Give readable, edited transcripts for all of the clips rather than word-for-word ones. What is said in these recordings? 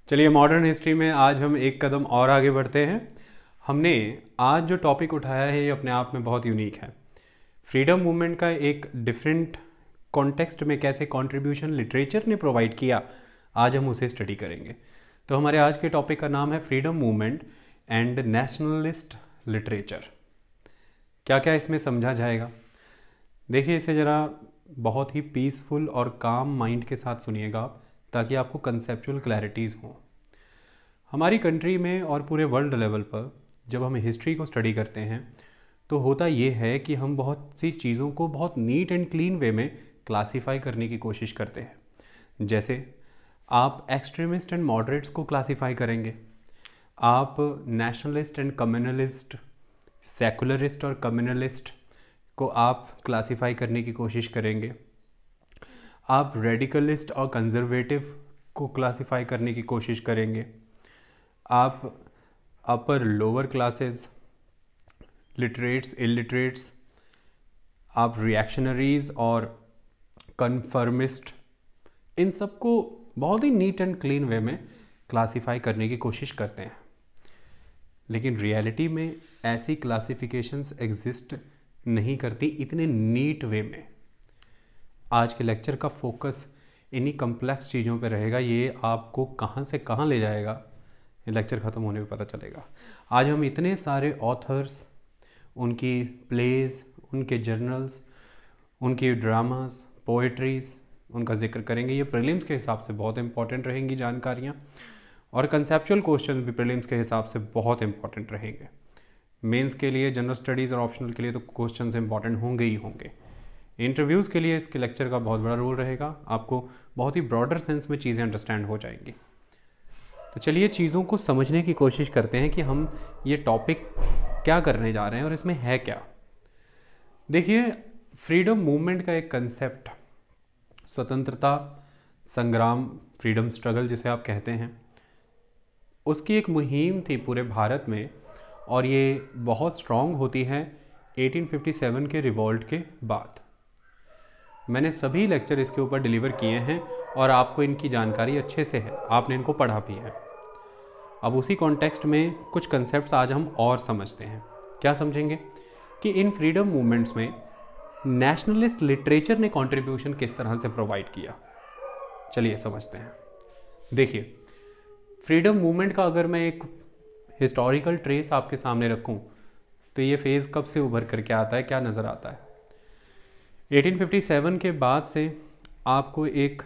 चलिए, modern history में आज हम एक कदम और आगे बढ़ते हैं। हमने आज जो टॉपिक उठाया है ये अपने आप में बहुत यूनिक है। फ्रीडम मूवमेंट का एक डिफरेंट कॉन्टेक्स्ट में कैसे कंट्रीब्यूशन लिटरेचर ने प्रोवाइड किया, आज हम उसे स्टडी करेंगे। तो हमारे आज के टॉपिक का नाम है freedom movement and nationalist literature. क्या क्या इसमें समझा जाएगा, देखिए इसे ज़रा बहुत ही पीसफुल और काम माइंड के साथ सुनिएगा आप, ताकि आपको कंसेप्चुअल क्लैरिटीज़ हों। हमारी कंट्री में और पूरे वर्ल्ड लेवल पर जब हम हिस्ट्री को स्टडी करते हैं तो होता ये है कि हम बहुत सी चीज़ों को बहुत नीट एंड क्लीन वे में क्लासीफाई करने की कोशिश करते हैं। जैसे आप एक्सट्रीमिस्ट एंड मॉडरेट्स को क्लासीफाई करेंगे, आप नेशनलिस्ट एंड कम्युनलिस्ट, सेकुलरिस्ट और कम्युनलिस्ट को आप क्लासीफाई करने की कोशिश करेंगे, आप रेडिकलिस्ट और कंजर्वेटिव को क्लासीफाई करने की कोशिश करेंगे, आप upper lower classes, literates, illiterates, आप रिएक्शनरीज और कन्फर्मिस्ट, इन सबको बहुत ही नीट एंड क्लीन वे में क्लासीफाई करने की कोशिश करते हैं। लेकिन रियलिटी में ऐसी क्लासिफिकेशंस एग्जिस्ट नहीं करती इतने नीट वे में। आज के लेक्चर का फोकस इन्हीं कम्प्लेक्स चीज़ों पे रहेगा। ये आपको कहाँ से कहाँ ले जाएगा ये लेक्चर ख़त्म होने पे पता चलेगा। आज हम इतने सारे ऑथर्स, उनकी प्लेज, उनके जर्नल्स, उनकी ड्रामास, पोएट्रीज, उनका जिक्र करेंगे। ये प्रीलिम्स के हिसाब से बहुत इंपॉर्टेंट रहेंगी जानकारियाँ, और कंसेप्चुअल क्वेश्चन भी प्रीलिम्स के हिसाब से बहुत इंपॉर्टेंट रहेंगे। मेंस के लिए, जनरल स्टडीज़ और ऑप्शनल के लिए तो क्वेश्चन इंपॉर्टेंट होंगे ही होंगे। इंटरव्यूज़ के लिए इसके लेक्चर का बहुत बड़ा रोल रहेगा, आपको बहुत ही ब्रॉडर सेंस में चीज़ें अंडरस्टैंड हो जाएंगी। तो चलिए चीज़ों को समझने की कोशिश करते हैं कि हम ये टॉपिक क्या करने जा रहे हैं और इसमें है क्या। देखिए, फ्रीडम मूवमेंट का एक कंसेप्ट, स्वतंत्रता संग्राम, फ्रीडम स्ट्रगल जिसे आप कहते हैं, उसकी एक मुहिम थी पूरे भारत में, और ये बहुत स्ट्रॉन्ग होती है 1857 के रिवॉल्ट के बाद। मैंने सभी लेक्चर इसके ऊपर डिलीवर किए हैं और आपको इनकी जानकारी अच्छे से है, आपने इनको पढ़ा भी है। अब उसी कॉन्टेक्स्ट में कुछ कंसेप्ट्स आज हम और समझते हैं। क्या समझेंगे कि इन फ्रीडम मूवमेंट्स में नेशनलिस्ट लिटरेचर ने कंट्रीब्यूशन किस तरह से प्रोवाइड किया। चलिए समझते हैं। देखिए, फ्रीडम मूवमेंट का अगर मैं एक हिस्टोरिकल ट्रेस आपके सामने रखूं तो ये फेज़ कब से उभर करके आता है, क्या नज़र आता है। 1857 के बाद से आपको एक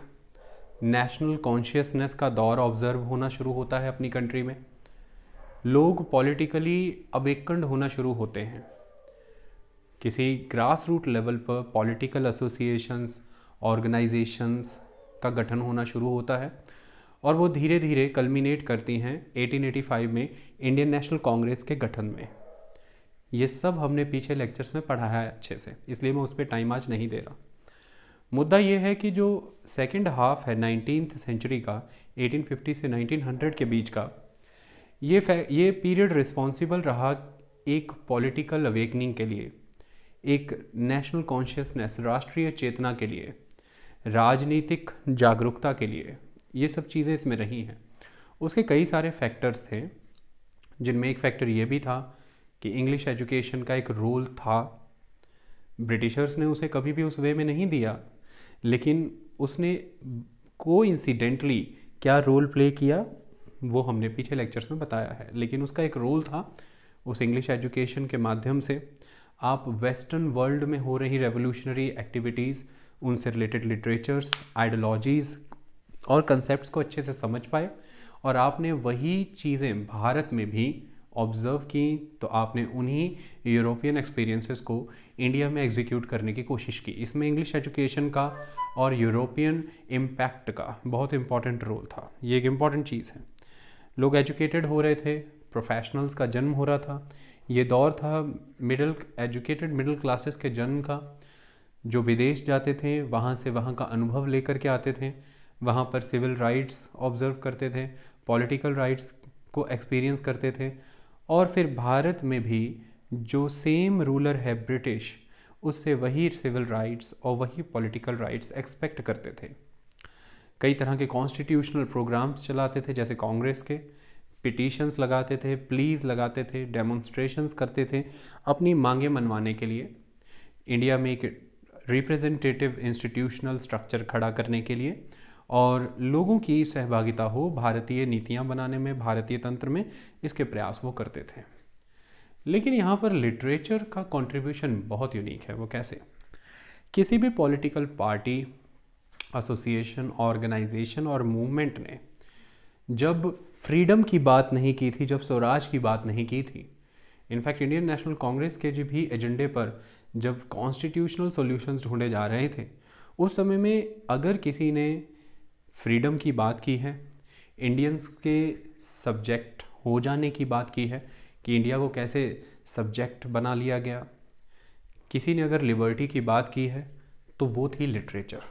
नेशनल कॉन्शियसनेस का दौर ऑब्जर्व होना शुरू होता है अपनी कंट्री में। लोग पॉलिटिकली अवेकन्ड होना शुरू होते हैं। किसी ग्रास रूट लेवल पर पॉलिटिकल एसोसिएशंस, ऑर्गेनाइजेशंस का गठन होना शुरू होता है, और वो धीरे धीरे कल्मिनेट करती हैं 1885 में इंडियन नेशनल कांग्रेस के गठन में। ये सब हमने पीछे लेक्चर्स में पढ़ा है अच्छे से, इसलिए मैं उस पर टाइम आज नहीं दे रहा। मुद्दा ये है कि जो सेकंड हाफ है 19th सेंचुरी का, 1850 से 1900 के बीच का, ये पीरियड रिस्पॉन्सिबल रहा एक पॉलिटिकल अवेकनिंग के लिए, एक नेशनल कॉन्शियसनेस, राष्ट्रीय चेतना के लिए, राजनीतिक जागरूकता के लिए। ये सब चीज़ें इसमें रही हैं। उसके कई सारे फैक्टर्स थे, जिनमें एक फैक्टर ये भी था कि इंग्लिश एजुकेशन का एक रोल था। ब्रिटिशर्स ने उसे कभी भी उस वे में नहीं दिया, लेकिन उसने कोइंसिडेंटली क्या रोल प्ले किया वो हमने पीछे लेक्चर्स में बताया है। लेकिन उसका एक रोल था, उस इंग्लिश एजुकेशन के माध्यम से आप वेस्टर्न वर्ल्ड में हो रही रेवोल्यूशनरी एक्टिविटीज़, उनसे रिलेटेड लिटरेचर्स, आइडियोलॉजीज़ और कंसेप्ट्स को अच्छे से समझ पाए, और आपने वही चीज़ें भारत में भी ऑब्ज़र्व की, तो आपने उन्हीं यूरोपियन एक्सपीरियंसेस को इंडिया में एग्जीक्यूट करने की कोशिश की। इसमें इंग्लिश एजुकेशन का और यूरोपियन इम्पैक्ट का बहुत इंपॉर्टेंट रोल था। ये एक इम्पॉर्टेंट चीज़ है। लोग एजुकेटेड हो रहे थे, प्रोफेशनल्स का जन्म हो रहा था। ये दौर था मिडिल क्लासेस के जन्म का, जो विदेश जाते थे, वहाँ से वहाँ का अनुभव लेकर के आते थे, वहाँ पर सिविल राइट्स ऑब्जर्व करते थे, पॉलिटिकल राइट्स को एक्सपीरियंस करते थे, और फिर भारत में भी जो सेम रूलर है ब्रिटिश, उससे वही सिविल राइट्स और वही पॉलिटिकल राइट्स एक्सपेक्ट करते थे। कई तरह के कॉन्स्टिट्यूशनल प्रोग्राम्स चलाते थे, जैसे कांग्रेस के, पिटीशंस लगाते थे, प्लीज लगाते थे, डेमोन्स्ट्रेशंस करते थे अपनी मांगें मनवाने के लिए, इंडिया में एक रिप्रेजेंटेटिव इंस्टीट्यूशनल स्ट्रक्चर खड़ा करने के लिए, और लोगों की सहभागिता हो भारतीय नीतियां बनाने में, भारतीय तंत्र में, इसके प्रयास वो करते थे। लेकिन यहाँ पर लिटरेचर का कंट्रीब्यूशन बहुत यूनिक है। वो कैसे? किसी भी पॉलिटिकल पार्टी, एसोसिएशन, ऑर्गेनाइजेशन और मूवमेंट ने जब फ्रीडम की बात नहीं की थी, जब स्वराज की बात नहीं की थी, इनफैक्ट इंडियन नेशनल कांग्रेस के जो भी एजेंडे पर जब कॉन्स्टिट्यूशनल सॉल्यूशंस ढूंढे जा रहे थे, उस समय में अगर किसी ने फ्रीडम की बात की है, इंडियंस के सब्जेक्ट हो जाने की बात की है कि इंडिया को कैसे सब्जेक्ट बना लिया गया, किसी ने अगर लिबर्टी की बात की है, तो वो थी लिटरेचर।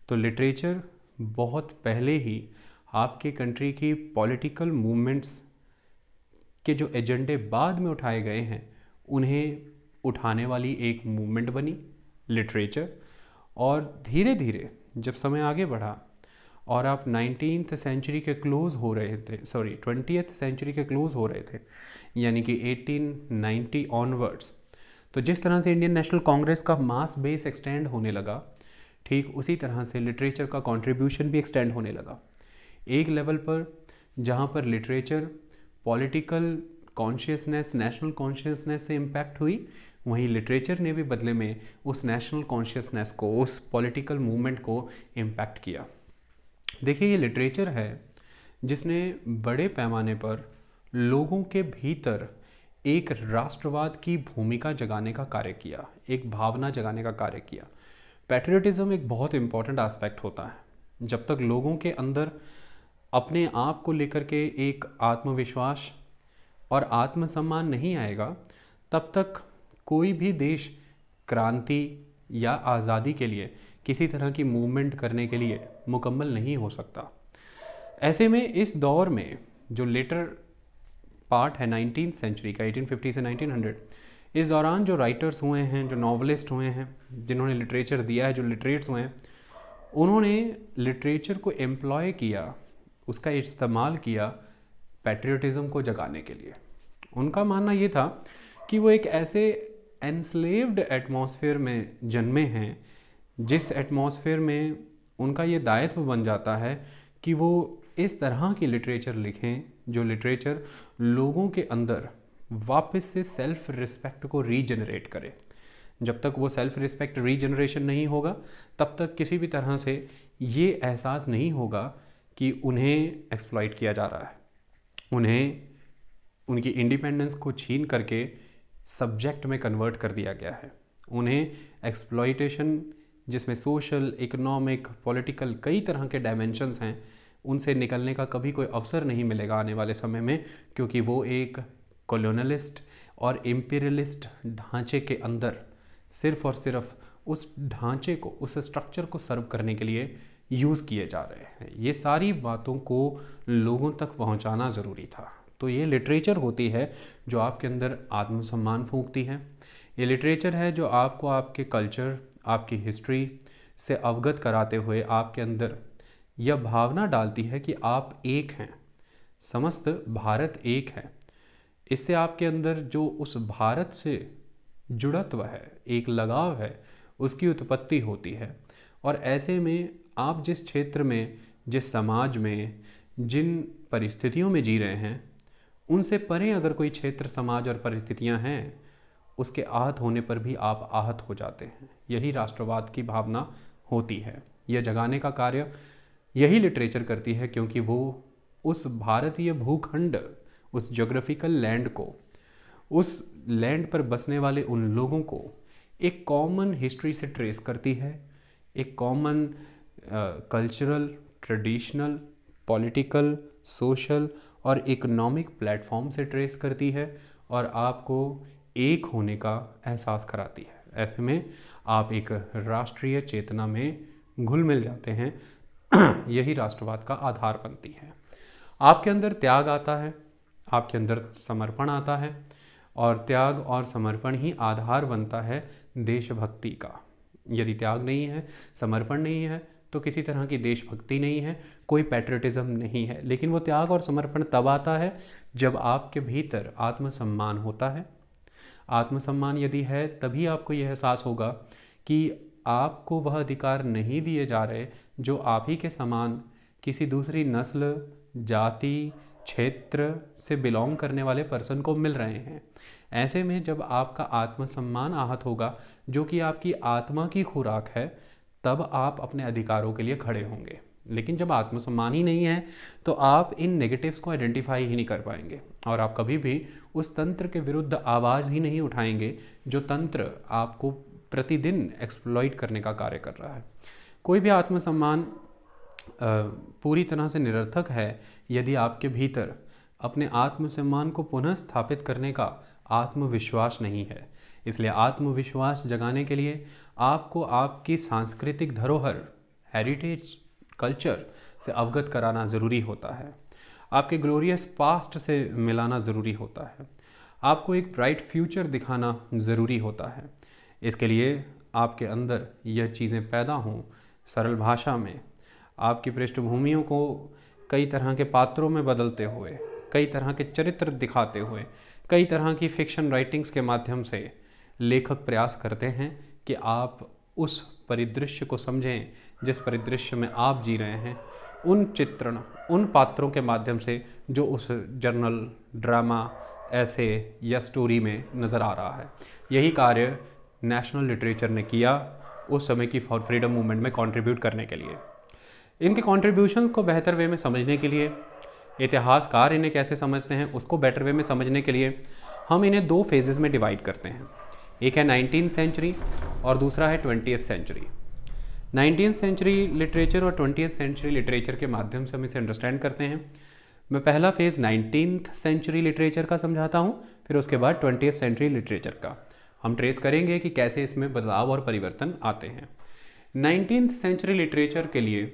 तो लिटरेचर बहुत पहले ही आपके कंट्री की पॉलिटिकल मूवमेंट्स के जो एजेंडे बाद में उठाए गए हैं, उन्हें उठाने वाली एक मूवमेंट बनी लिटरेचर। और धीरे धीरे जब समय आगे बढ़ा और आप 19th सेंचुरी के क्लोज हो रहे थे, 20th सेंचुरी के क्लोज हो रहे थे, यानी कि 1890 ऑनवर्ड्स, तो जिस तरह से इंडियन नेशनल कांग्रेस का मास बेस एक्सटेंड होने लगा, ठीक उसी तरह से लिटरेचर का कंट्रीब्यूशन भी एक्सटेंड होने लगा। एक लेवल पर जहाँ पर literature political consciousness, national consciousness से इम्पैक्ट हुई, वहीं लिटरेचर ने भी बदले में उस नेशनल कॉन्शियसनेस को, उस पॉलिटिकल मूवमेंट को इम्पैक्ट किया। देखिए, ये लिटरेचर है जिसने बड़े पैमाने पर लोगों के भीतर एक राष्ट्रवाद की भूमिका जगाने का कार्य किया, एक भावना जगाने का कार्य किया। पैट्रियटिज्म एक बहुत इंपॉर्टेंट एस्पेक्ट होता है। जब तक लोगों के अंदर अपने आप को लेकर के एक आत्मविश्वास और आत्मसम्मान नहीं आएगा, तब तक कोई भी देश क्रांति या आज़ादी के लिए किसी तरह की मूवमेंट करने के लिए मुकम्मल नहीं हो सकता। ऐसे में इस दौर में जो लेटर पार्ट है 19th सेंचुरी का, 1850 से 1900, इस दौरान जो राइटर्स हुए हैं, जो नॉवलिस्ट हुए हैं, जिन्होंने लिटरेचर दिया है, जो लिटरेट्स हुए हैं, उन्होंने लिटरेचर को एम्प्लॉय किया, उसका इस्तेमाल किया पैट्रियटिज्म को जगाने के लिए। उनका मानना ये था कि वो एक ऐसे एनस्लेव्ड एटमॉस्फेयर में जन्मे हैं, जिस एटमॉस्फेयर में उनका ये दायित्व बन जाता है कि वो इस तरह की लिटरेचर लिखें जो लिटरेचर लोगों के अंदर वापस से सेल्फ रिस्पेक्ट को रीजनरेट करे। जब तक वो सेल्फ रिस्पेक्ट रीजनरेशन नहीं होगा, तब तक किसी भी तरह से ये एहसास नहीं होगा कि उन्हें एक्सप्लॉइट किया जा रहा है, उन्हें उनकी इंडिपेंडेंस को छीन करके सब्जेक्ट में कन्वर्ट कर दिया गया है। उन्हें एक्सप्लॉइटेशन, जिसमें सोशल, इकोनॉमिक, पॉलिटिकल कई तरह के डायमेंशंस हैं, उनसे निकलने का कभी कोई अवसर नहीं मिलेगा आने वाले समय में, क्योंकि वो एक कॉलोनलिस्ट और इम्पीरियलिस्ट ढांचे के अंदर सिर्फ और सिर्फ उस ढांचे को, उस स्ट्रक्चर को सर्व करने के लिए यूज़ किए जा रहे हैं। ये सारी बातों को लोगों तक पहुंचाना ज़रूरी था। तो ये लिटरेचर होती है जो आपके अंदर आत्मसम्मान फूंकती है। ये लिटरेचर है जो आपको आपके कल्चर, आपकी हिस्ट्री से अवगत कराते हुए आपके अंदर यह भावना डालती है कि आप एक हैं, समस्त भारत एक है। इससे आपके अंदर जो उस भारत से जुड़त्व है, एक लगाव है, उसकी उत्पत्ति होती है। और ऐसे में आप जिस क्षेत्र में, जिस समाज में, जिन परिस्थितियों में जी रहे हैं, उनसे परे अगर कोई क्षेत्र, समाज और परिस्थितियां हैं, उसके आहत होने पर भी आप आहत हो जाते हैं। यही राष्ट्रवाद की भावना होती है। यह जगाने का कार्य यही लिटरेचर करती है, क्योंकि वो उस भारतीय भूखंड, उस ज्योग्राफिकल लैंड को, उस लैंड पर बसने वाले उन लोगों को एक कॉमन हिस्ट्री से ट्रेस करती है, एक common cultural, traditional, political, social और इकोनॉमिक प्लेटफॉर्म से ट्रेस करती है और आपको एक होने का एहसास कराती है। ऐसे में आप एक राष्ट्रीय चेतना में घुल मिल जाते हैं। यही राष्ट्रवाद का आधार बनती है। आपके अंदर त्याग आता है, आपके अंदर समर्पण आता है, और त्याग और समर्पण ही आधार बनता है देशभक्ति का। यदि त्याग नहीं है, समर्पण नहीं है, तो किसी तरह की देशभक्ति नहीं है, कोई पैट्रियटिज्म नहीं है। लेकिन वो त्याग और समर्पण तब आता है जब आपके भीतर आत्मसम्मान होता है। आत्मसम्मान यदि है तभी आपको यह एहसास होगा कि आपको वह अधिकार नहीं दिए जा रहे जो आप ही के समान किसी दूसरी नस्ल, जाति, क्षेत्र से बिलोंग करने वाले पर्सन को मिल रहे हैं। ऐसे में जब आपका आत्मसम्मान आहत होगा, जो कि आपकी आत्मा की खुराक है, तब आप अपने अधिकारों के लिए खड़े होंगे। लेकिन जब आत्मसम्मान ही नहीं है तो आप इन नेगेटिव्स को आइडेंटिफाई ही नहीं कर पाएंगे और आप कभी भी उस तंत्र के विरुद्ध आवाज़ ही नहीं उठाएंगे जो तंत्र आपको प्रतिदिन एक्सप्लॉइट करने का कार्य कर रहा है। कोई भी आत्मसम्मान पूरी तरह से निरर्थक है यदि आपके भीतर अपने आत्मसम्मान को पुनः स्थापित करने का आत्मविश्वास नहीं है। इसलिए आत्मविश्वास जगाने के लिए आपको आपकी सांस्कृतिक धरोहर, हेरिटेज, कल्चर से अवगत कराना ज़रूरी होता है। आपके ग्लोरियस पास्ट से मिलाना ज़रूरी होता है। आपको एक ब्राइट फ्यूचर दिखाना ज़रूरी होता है। इसके लिए आपके अंदर यह चीज़ें पैदा हों सरल भाषा में, आपकी पृष्ठभूमियों को कई तरह के पात्रों में बदलते हुए, कई तरह के चरित्र दिखाते हुए, कई तरह की फिक्शन राइटिंग्स के माध्यम से लेखक प्रयास करते हैं कि आप उस परिदृश्य को समझें जिस परिदृश्य में आप जी रहे हैं, उन चित्रण, उन पात्रों के माध्यम से जो उस जर्नल, ड्रामा, ऐसे या स्टोरी में नज़र आ रहा है। यही कार्य नेशनल लिटरेचर ने किया उस समय की फॉर फ्रीडम मूवमेंट में कंट्रीब्यूट करने के लिए। इनके कंट्रीब्यूशंस को बेहतर वे में समझने के लिए, इतिहासकार इन्हें कैसे समझते हैं उसको बेटर वे में समझने के लिए हम इन्हें दो फेजेस में डिवाइड करते हैं। एक है 19th सेंचुरी और दूसरा है 20th century. 19th century literature और 20th सेंचुरी लिटरेचर के माध्यम से हम इसे अंडरस्टैंड करते हैं। मैं पहला फेज़ 19th सेंचुरी लिटरेचर का समझाता हूँ, फिर उसके बाद 20th सेंचुरी लिटरेचर का हम ट्रेस करेंगे कि कैसे इसमें बदलाव और परिवर्तन आते हैं। 19th सेंचुरी लिटरेचर के लिए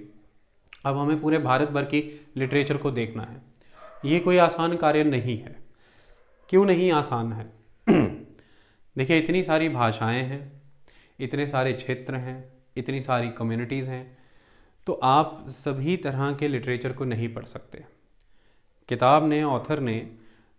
अब हमें पूरे भारत भर की लिटरेचर को देखना है। ये कोई आसान कार्य नहीं है। क्यों नहीं आसान है? देखिए, इतनी सारी भाषाएं हैं, इतने सारे क्षेत्र हैं, इतनी सारी कम्युनिटीज़ हैं, तो आप सभी तरह के लिटरेचर को नहीं पढ़ सकते। किताब ने, ऑथर ने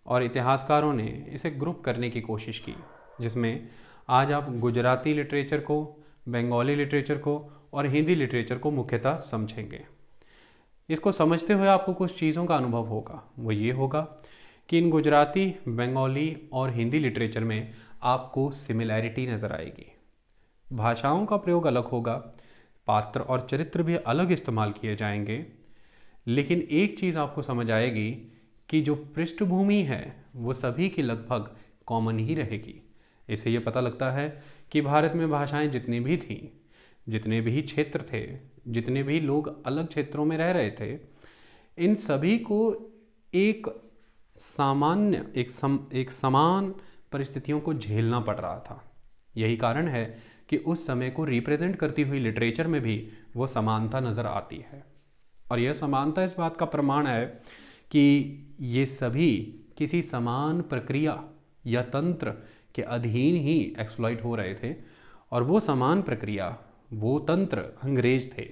और इतिहासकारों ने इसे ग्रुप करने की कोशिश की, जिसमें आज आप गुजराती लिटरेचर को, बंगाली लिटरेचर को और हिंदी लिटरेचर को मुख्यतः समझेंगे। इसको समझते हुए आपको कुछ चीज़ों का अनुभव होगा। वो ये होगा कि इन गुजराती, बंगाली और हिंदी लिटरेचर में आपको सिमिलैरिटी नज़र आएगी। भाषाओं का प्रयोग अलग होगा, पात्र और चरित्र भी अलग इस्तेमाल किए जाएंगे, लेकिन एक चीज़ आपको समझ आएगी कि जो पृष्ठभूमि है वो सभी की लगभग कॉमन ही रहेगी। इससे ये पता लगता है कि भारत में भाषाएं जितनी भी थीं, जितने भी क्षेत्र थे, जितने भी लोग अलग क्षेत्रों में रह रहे थे, इन सभी को एक सामान्य, एक समान परिस्थितियों को झेलना पड़ रहा था। यही कारण है कि उस समय को रिप्रेजेंट करती हुई लिटरेचर में भी वो समानता नज़र आती है। और यह समानता इस बात का प्रमाण है कि ये सभी किसी समान प्रक्रिया या तंत्र के अधीन ही एक्सप्लॉइट हो रहे थे, और वो समान प्रक्रिया, वो तंत्र अंग्रेज थे।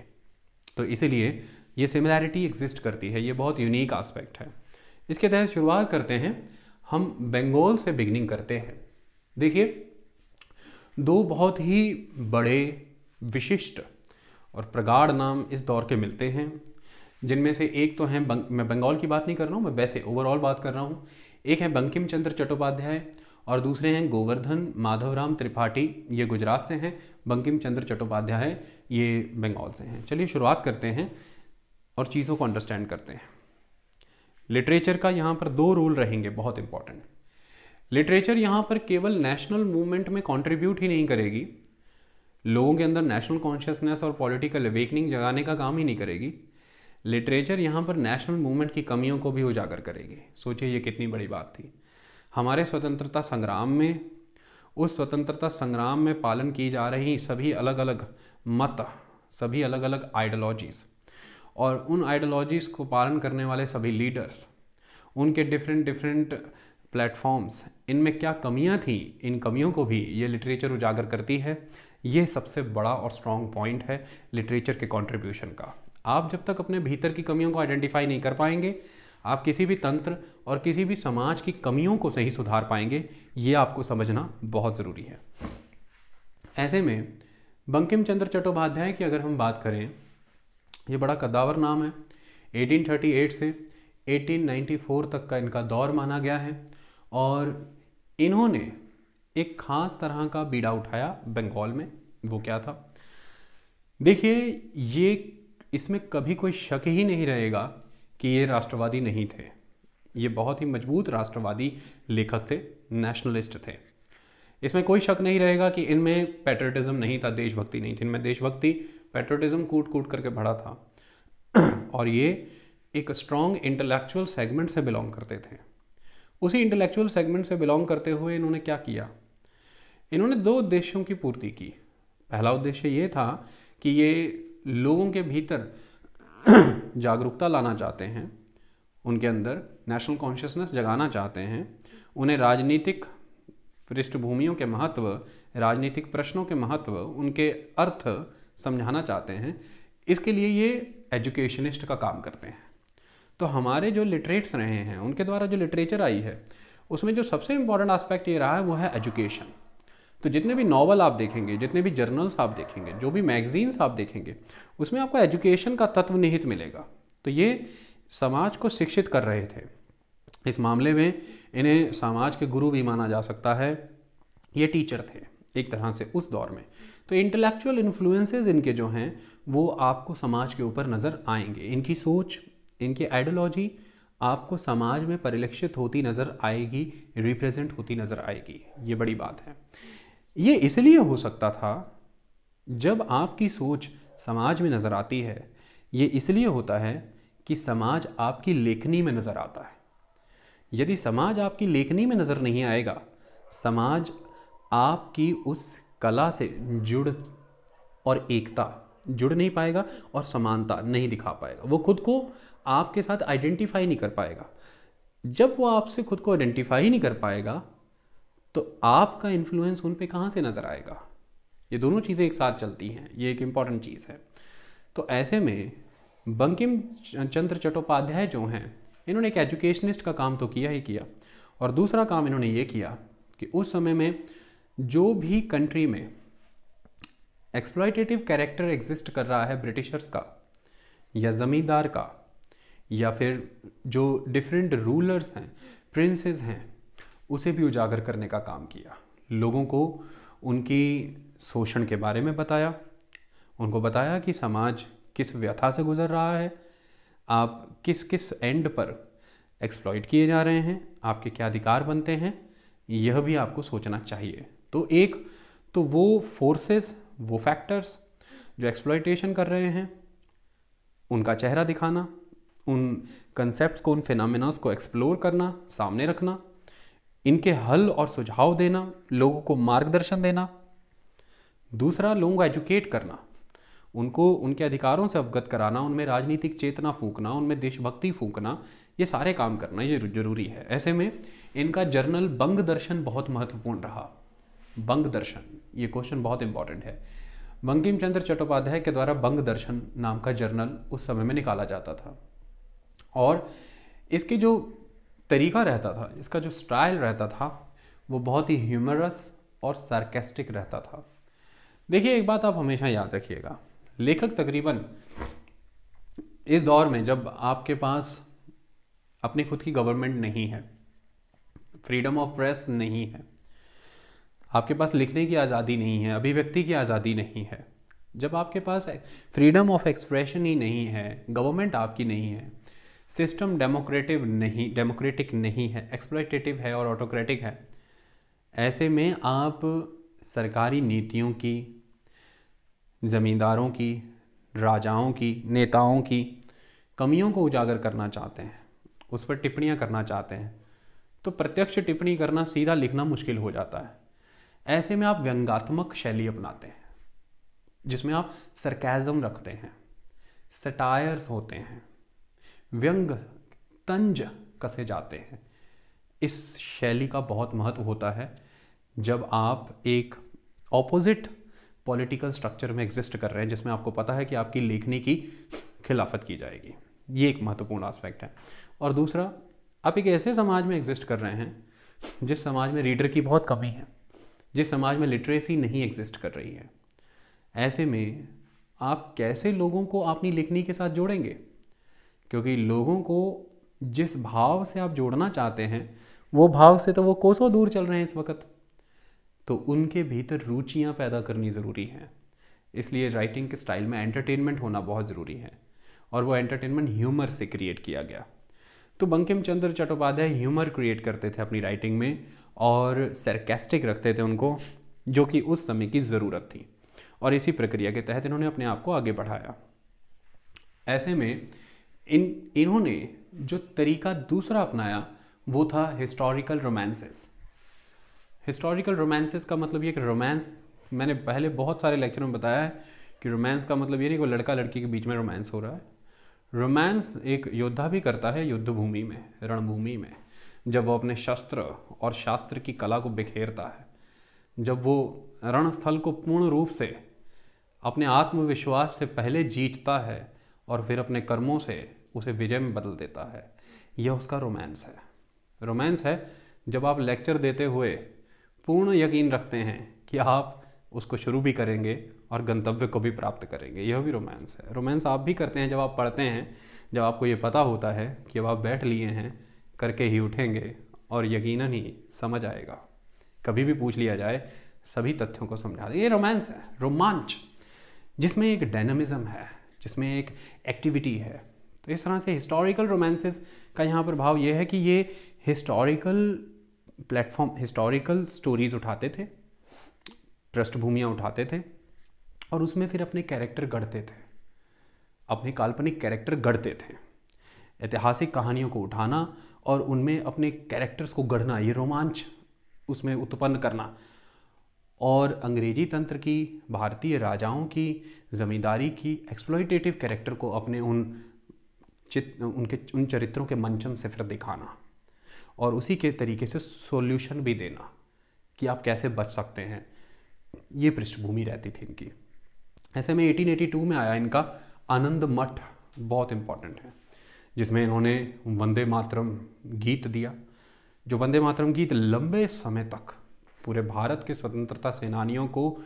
तो इसीलिए ये सिमिलैरिटी एग्जिस्ट करती है। ये बहुत यूनिक एस्पेक्ट है। इसके तहत शुरुआत करते हैं हम बंगाल से बिगनिंग करते हैं। देखिए, दो बहुत ही बड़े, विशिष्ट और प्रगाढ़ नाम इस दौर के मिलते हैं, जिनमें से एक तो हैं, मैं बंगाल की बात नहीं कर रहा हूँ, मैं वैसे ओवरऑल बात कर रहा हूँ। एक है बंकिम चंद्र चट्टोपाध्याय और दूसरे हैं गोवर्धन माधवराम त्रिपाठी। ये गुजरात से हैं। बंकिम चंद्र चट्टोपाध्याय ये बंगाल से हैं। चलिए शुरुआत करते हैं और चीज़ों को अंडरस्टैंड करते हैं। लिटरेचर का यहाँ पर दो रोल रहेंगे बहुत इंपॉर्टेंट। लिटरेचर यहाँ पर केवल नेशनल मूवमेंट में कंट्रीब्यूट ही नहीं करेगी, लोगों के अंदर नेशनल कॉन्शियसनेस और पॉलिटिकल अवेकनिंग जगाने का काम ही नहीं करेगी। लिटरेचर यहाँ पर नेशनल मूवमेंट की कमियों को भी उजागर करेगी। सोचिए ये कितनी बड़ी बात थी। हमारे स्वतंत्रता संग्राम में, उस स्वतंत्रता संग्राम में पालन की जा रही सभी अलग अलग मत, सभी अलग अलग आइडियोलॉजीज़ और उन आइडियोलॉजीज़ को पालन करने वाले सभी लीडर्स, उनके डिफरेंट प्लेटफॉर्म्स, इनमें क्या कमियां थी, इन कमियों को भी ये लिटरेचर उजागर करती है। ये सबसे बड़ा और स्ट्रॉन्ग पॉइंट है लिटरेचर के कंट्रीब्यूशन का। आप जब तक अपने भीतर की कमियों को आइडेंटिफाई नहीं कर पाएंगे, आप किसी भी तंत्र और किसी भी समाज की कमियों को नहीं सुधार पाएंगे। ये आपको समझना बहुत ज़रूरी है। ऐसे में बंकिम चंद्र चट्टोपाध्याय की अगर हम बात करें, ये बड़ा कद्दावर नाम है। 1838 से 1894 तक का इनका दौर माना गया है और इन्होंने एक खास तरह का बीड़ा उठाया बंगाल में। वो क्या था? देखिए, ये इसमें कभी कोई शक ही नहीं रहेगा कि ये राष्ट्रवादी नहीं थे। ये बहुत ही मजबूत राष्ट्रवादी लेखक थे, नेशनलिस्ट थे। इसमें कोई शक नहीं रहेगा कि इनमें पैट्रियटिज्म नहीं था, देशभक्ति नहीं थी। इनमें देशभक्ति, पैट्रियटिज्म कूट कूट करके भरा था और ये एक स्ट्रॉन्ग इंटेलेक्चुअल सेगमेंट से बिलोंग करते थे। उसी इंटेलेक्चुअल सेगमेंट से बिलोंग करते हुए इन्होंने क्या किया? इन्होंने दो उद्देश्यों की पूर्ति की। पहला उद्देश्य ये था कि ये लोगों के भीतर जागरूकता लाना चाहते हैं, उनके अंदर नेशनल कॉन्शियसनेस जगाना चाहते हैं, उन्हें राजनीतिक पृष्ठभूमियों के महत्व, राजनीतिक प्रश्नों के महत्व, उनके अर्थ समझाना चाहते हैं। इसके लिए ये एजुकेशनिस्ट का काम करते हैं। तो हमारे जो लिटरेट्स रहे हैं, उनके द्वारा जो लिटरेचर आई है, उसमें जो सबसे इंपॉर्टेंट एस्पेक्ट ये रहा है वो है एजुकेशन। तो जितने भी नॉवल आप देखेंगे, जितने भी जर्नल्स आप देखेंगे, जो भी मैगजीन्स आप देखेंगे, उसमें आपको एजुकेशन का तत्व निहित मिलेगा। तो ये समाज को शिक्षित कर रहे थे। इस मामले में इन्हें समाज के गुरु भी माना जा सकता है। ये टीचर थे एक तरह से उस दौर में। तो इंटेलेक्चुअल इन्फ्लुएंसेस इनके जो हैं वो आपको समाज के ऊपर नज़र आएंगे। इनकी सोच, इनकी आइडियोलॉजी आपको समाज में परिलक्षित होती नज़र आएगी, रिप्रेजेंट होती नज़र आएगी। ये बड़ी बात है। ये इसलिए हो सकता था, जब आपकी सोच समाज में नज़र आती है, ये इसलिए होता है कि समाज आपकी लेखनी में नज़र आता है। यदि समाज आपकी लेखनी में नज़र नहीं आएगा, समाज आपकी उस कला से जुड़ और एकता जुड़ नहीं पाएगा और समानता नहीं दिखा पाएगा। वो खुद को आपके साथ आइडेंटिफाई नहीं कर पाएगा। जब वो आपसे खुद को आइडेंटिफाई नहीं कर पाएगा तो आपका इन्फ्लुएंस उन पे कहाँ से नज़र आएगा? ये दोनों चीज़ें एक साथ चलती हैं। ये एक इम्पॉर्टेंट चीज़ है। तो ऐसे में बंकिम चंद्र चट्टोपाध्याय जो हैं, इन्होंने एक एजुकेशनिस्ट का काम तो किया ही किया, और दूसरा काम इन्होंने ये किया कि उस समय में जो भी कंट्री में एक्सप्लॉयटेटिव कैरेक्टर एग्जिस्ट कर रहा है, ब्रिटिशर्स का या ज़मींदार का, या फिर जो डिफरेंट रूलर्स हैं, प्रिंसेस हैं, उसे भी उजागर करने का काम किया। लोगों को उनकी शोषण के बारे में बताया, उनको बताया कि समाज किस व्यथा से गुजर रहा है, आप किस किस एंड पर एक्सप्लॉइट किए जा रहे हैं, आपके क्या अधिकार बनते हैं, यह भी आपको सोचना चाहिए। तो एक तो वो फोर्सेस, वो फैक्टर्स जो एक्सप्लॉइटेशन कर रहे हैं, उनका चेहरा दिखाना, उन कंसेप्ट्स को, उन फिनोमेनास को एक्सप्लोर करना, सामने रखना, इनके हल और सुझाव देना, लोगों को मार्गदर्शन देना। दूसरा, लोगों को एजुकेट करना, उनको उनके अधिकारों से अवगत कराना, उनमें राजनीतिक चेतना फूंकना, उनमें देशभक्ति फूंकना, ये सारे काम करना ये जरूरी है। ऐसे में इनका जर्नल बंग दर्शन बहुत महत्वपूर्ण रहा। बंग दर्शन, ये क्वेश्चन बहुत इंपॉर्टेंट है। बंकिम चंद्र चट्टोपाध्याय के द्वारा बंग दर्शन नाम का जर्नल उस समय में निकाला जाता था, और इसकी जो तरीका रहता था, इसका जो स्टाइल रहता था, वो बहुत ही ह्यूमरस और सार्केस्टिक रहता था। देखिए, एक बात आप हमेशा याद रखिएगा, लेखक तकरीबन इस दौर में, जब आपके पास अपनी खुद की गवर्नमेंट नहीं है, फ्रीडम ऑफ प्रेस नहीं है, आपके पास लिखने की आज़ादी नहीं है, अभिव्यक्ति की आज़ादी नहीं है, जब आपके पास फ्रीडम ऑफ एक्सप्रेशन ही नहीं है, गवर्नमेंट आपकी नहीं है, सिस्टम डेमोक्रेटिक नहीं है, एक्सप्लॉयटेटिव है और ऑटोक्रेटिक है, ऐसे में आप सरकारी नीतियों की, ज़मींदारों की, राजाओं की, नेताओं की कमियों को उजागर करना चाहते हैं, उस पर टिप्पणियां करना चाहते हैं, तो प्रत्यक्ष टिप्पणी करना, सीधा लिखना मुश्किल हो जाता है। ऐसे में आप व्यंग्यात्मक शैली अपनाते हैं, जिसमें आप सरकाज़म रखते हैं, सटायर्स होते हैं, व्यंग तंज कसे जाते हैं, इस शैली का बहुत महत्व होता है जब आप एक ऑपोजिट पॉलिटिकल स्ट्रक्चर में एग्जिस्ट कर रहे हैं जिसमें आपको पता है कि आपकी लेखनी की खिलाफत की जाएगी। ये एक महत्वपूर्ण एस्पेक्ट है। और दूसरा, आप एक ऐसे समाज में एग्जिस्ट कर रहे हैं जिस समाज में रीडर की बहुत कमी है, जिस समाज में लिटरेसी नहीं एग्जिस्ट कर रही है। ऐसे में आप कैसे लोगों को अपनी लेखनी के साथ जोड़ेंगे? क्योंकि लोगों को जिस भाव से आप जोड़ना चाहते हैं वो भाव से तो वो कोसों दूर चल रहे हैं इस वक्त। तो उनके भीतर रुचियां पैदा करनी ज़रूरी है। इसलिए राइटिंग के स्टाइल में एंटरटेनमेंट होना बहुत ज़रूरी है, और वो एंटरटेनमेंट ह्यूमर से क्रिएट किया गया। तो बंकिम चंद्र चट्टोपाध्याय ह्यूमर क्रिएट करते थे अपनी राइटिंग में, और सरकास्टिक रखते थे उनको, जो कि उस समय की ज़रूरत थी, और इसी प्रक्रिया के तहत इन्होंने अपने आप को आगे बढ़ाया। ऐसे में इन्होंने जो तरीका दूसरा अपनाया वो था हिस्टोरिकल रोमांसेस। हिस्टोरिकल रोमांसेस का मतलब ये कि रोमांस, मैंने पहले बहुत सारे लेक्चर में बताया है कि रोमांस का मतलब ये नहीं कि लड़का लड़की के बीच में रोमांस हो रहा है। रोमांस एक योद्धा भी करता है युद्ध भूमि में, रणभूमि में, जब वो अपने शस्त्र और शास्त्र की कला को बिखेरता है, जब वो रणस्थल को पूर्ण रूप से अपने आत्मविश्वास से पहले जीतता है और फिर अपने कर्मों से उसे विजय में बदल देता है। यह उसका रोमांस है। रोमांस है जब आप लेक्चर देते हुए पूर्ण यकीन रखते हैं कि आप उसको शुरू भी करेंगे और गंतव्य को भी प्राप्त करेंगे। यह भी रोमांस है। रोमांस आप भी करते हैं जब आप पढ़ते हैं, जब आपको ये पता होता है कि अब आप बैठ लिए हैं, करके ही उठेंगे और यकीनन ही समझ आएगा। कभी भी पूछ लिया जाए सभी तथ्यों को समझा दे। ये रोमांस है, रोमांच, जिसमें एक डायनामिज्म है, जिसमें एक एक्टिविटी है। तो इस तरह से हिस्टोरिकल रोमांसेस का यहाँ पर भाव ये है कि ये हिस्टोरिकल प्लेटफॉर्म, हिस्टोरिकल स्टोरीज उठाते थे, पृष्ठभूमियाँ उठाते थे, और उसमें फिर अपने कैरेक्टर गढ़ते थे, अपने काल्पनिक कैरेक्टर गढ़ते थे। ऐतिहासिक कहानियों को उठाना और उनमें अपने कैरेक्टर्स को गढ़ना, ये रोमांच उसमें उत्पन्न करना, और अंग्रेजी तंत्र की, भारतीय राजाओं की, जमींदारी की एक्सप्लॉयटेटिव कैरेक्टर को अपने उन चरित्रों के मंचन से फिर दिखाना, और उसी के तरीके से सॉल्यूशन भी देना कि आप कैसे बच सकते हैं। ये पृष्ठभूमि रहती थी इनकी। ऐसे में 1882 में आया इनका आनंद मठ, बहुत इंपॉर्टेंट है, जिसमें इन्होंने वंदे मातरम गीत दिया। जो वंदे मातरम गीत लंबे समय तक पूरे भारत के स्वतंत्रता सेनानियों को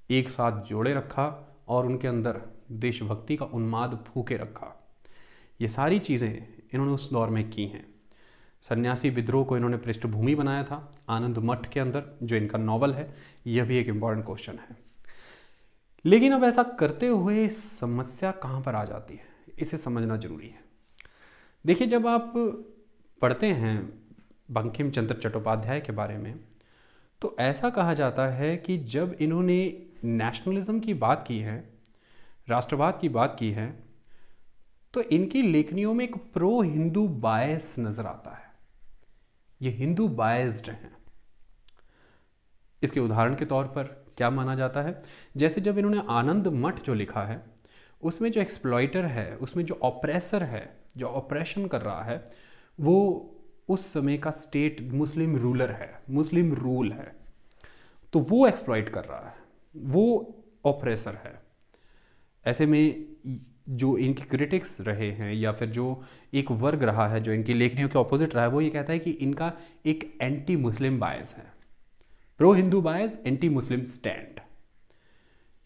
एक साथ जोड़े रखा और उनके अंदर देशभक्ति का उन्माद फूके रखा। ये सारी चीज़ें इन्होंने उस दौर में की हैं। सन्यासी विद्रोह को इन्होंने पृष्ठभूमि बनाया था आनंद मठ के अंदर, जो इनका नॉवल है। यह भी एक इम्पॉर्टेंट क्वेश्चन है। लेकिन अब ऐसा करते हुए समस्या कहाँ पर आ जाती है, इसे समझना जरूरी है। देखिए, जब आप पढ़ते हैं बंकिम चंद्र चट्टोपाध्याय के बारे में, तो ऐसा कहा जाता है कि जब इन्होंने नेशनलिज्म की बात की है, राष्ट्रवाद की बात की है, तो इनकी लेखनियों में एक प्रो हिंदू बायस नजर आता है। ये हिंदू बायस्ड हैं। इसके उदाहरण के तौर पर क्या माना जाता है, जैसे जब इन्होंने आनंद मठ जो लिखा है, उसमें जो एक्सप्लॉइटर है, उसमें जो ऑप्रेसर है, जो ऑपरेशन कर रहा है, वो उस समय का स्टेट मुस्लिम रूलर है, मुस्लिम रूल है, तो वो एक्सप्लॉइट कर रहा है, वो ऑपरेसर है। ऐसे में जो इनके क्रिटिक्स रहे हैं, या फिर जो एक वर्ग रहा है जो इनकी लेखनियों के ऑपोजिट रहा है, वो ये कहता है कि इनका एक एंटी मुस्लिम बायस है, प्रो हिंदू बायस, एंटी मुस्लिम स्टैंड।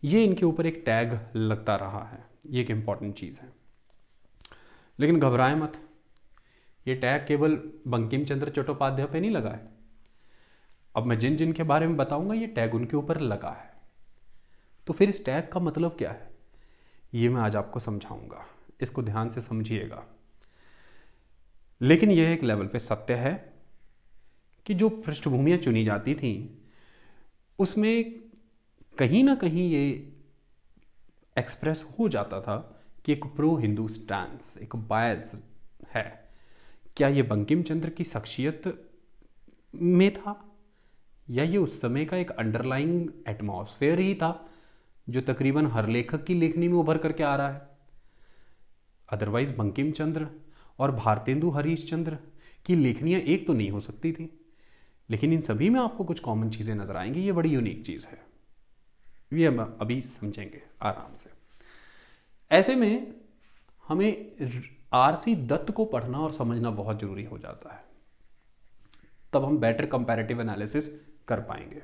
ये इनके ऊपर एक टैग लगता रहा है। ये एक इंपॉर्टेंट चीज़ है। लेकिन घबराएं मत, ये टैग केवल बंकिम चंद्र चट्टोपाध्याय पे नहीं लगा है। अब मैं जिन जिन के बारे में बताऊंगा, ये टैग उनके ऊपर लगा है। तो फिर इस टैग का मतलब क्या है, ये मैं आज आपको समझाऊंगा। इसको ध्यान से समझिएगा। लेकिन यह एक लेवल पे सत्य है कि जो पृष्ठभूमियां चुनी जाती थीं, उसमें कहीं ना कहीं ये एक्सप्रेस हो जाता था कि एक प्रो हिंदू स्टैंस, एक बायस है। क्या ये बंकिम चंद्र की शख्सियत में था, या ये उस समय का एक अंडरलाइंग एटमॉस्फेयर ही था जो तकरीबन हर लेखक की लेखनी में उभर करके आ रहा है? अदरवाइज बंकिम चंद्र और भारतेंदु हरीश चंद्र कि लेखनियाँ एक तो नहीं हो सकती थी, लेकिन इन सभी में आपको कुछ कॉमन चीज़ें नजर आएंगी। ये बड़ी यूनिक चीज़ है, ये हम अभी समझेंगे आराम से। ऐसे में हमें आरसी दत्त को पढ़ना और समझना बहुत जरूरी हो जाता है, तब हम बेटर कंपैरेटिव एनालिसिस कर पाएंगे।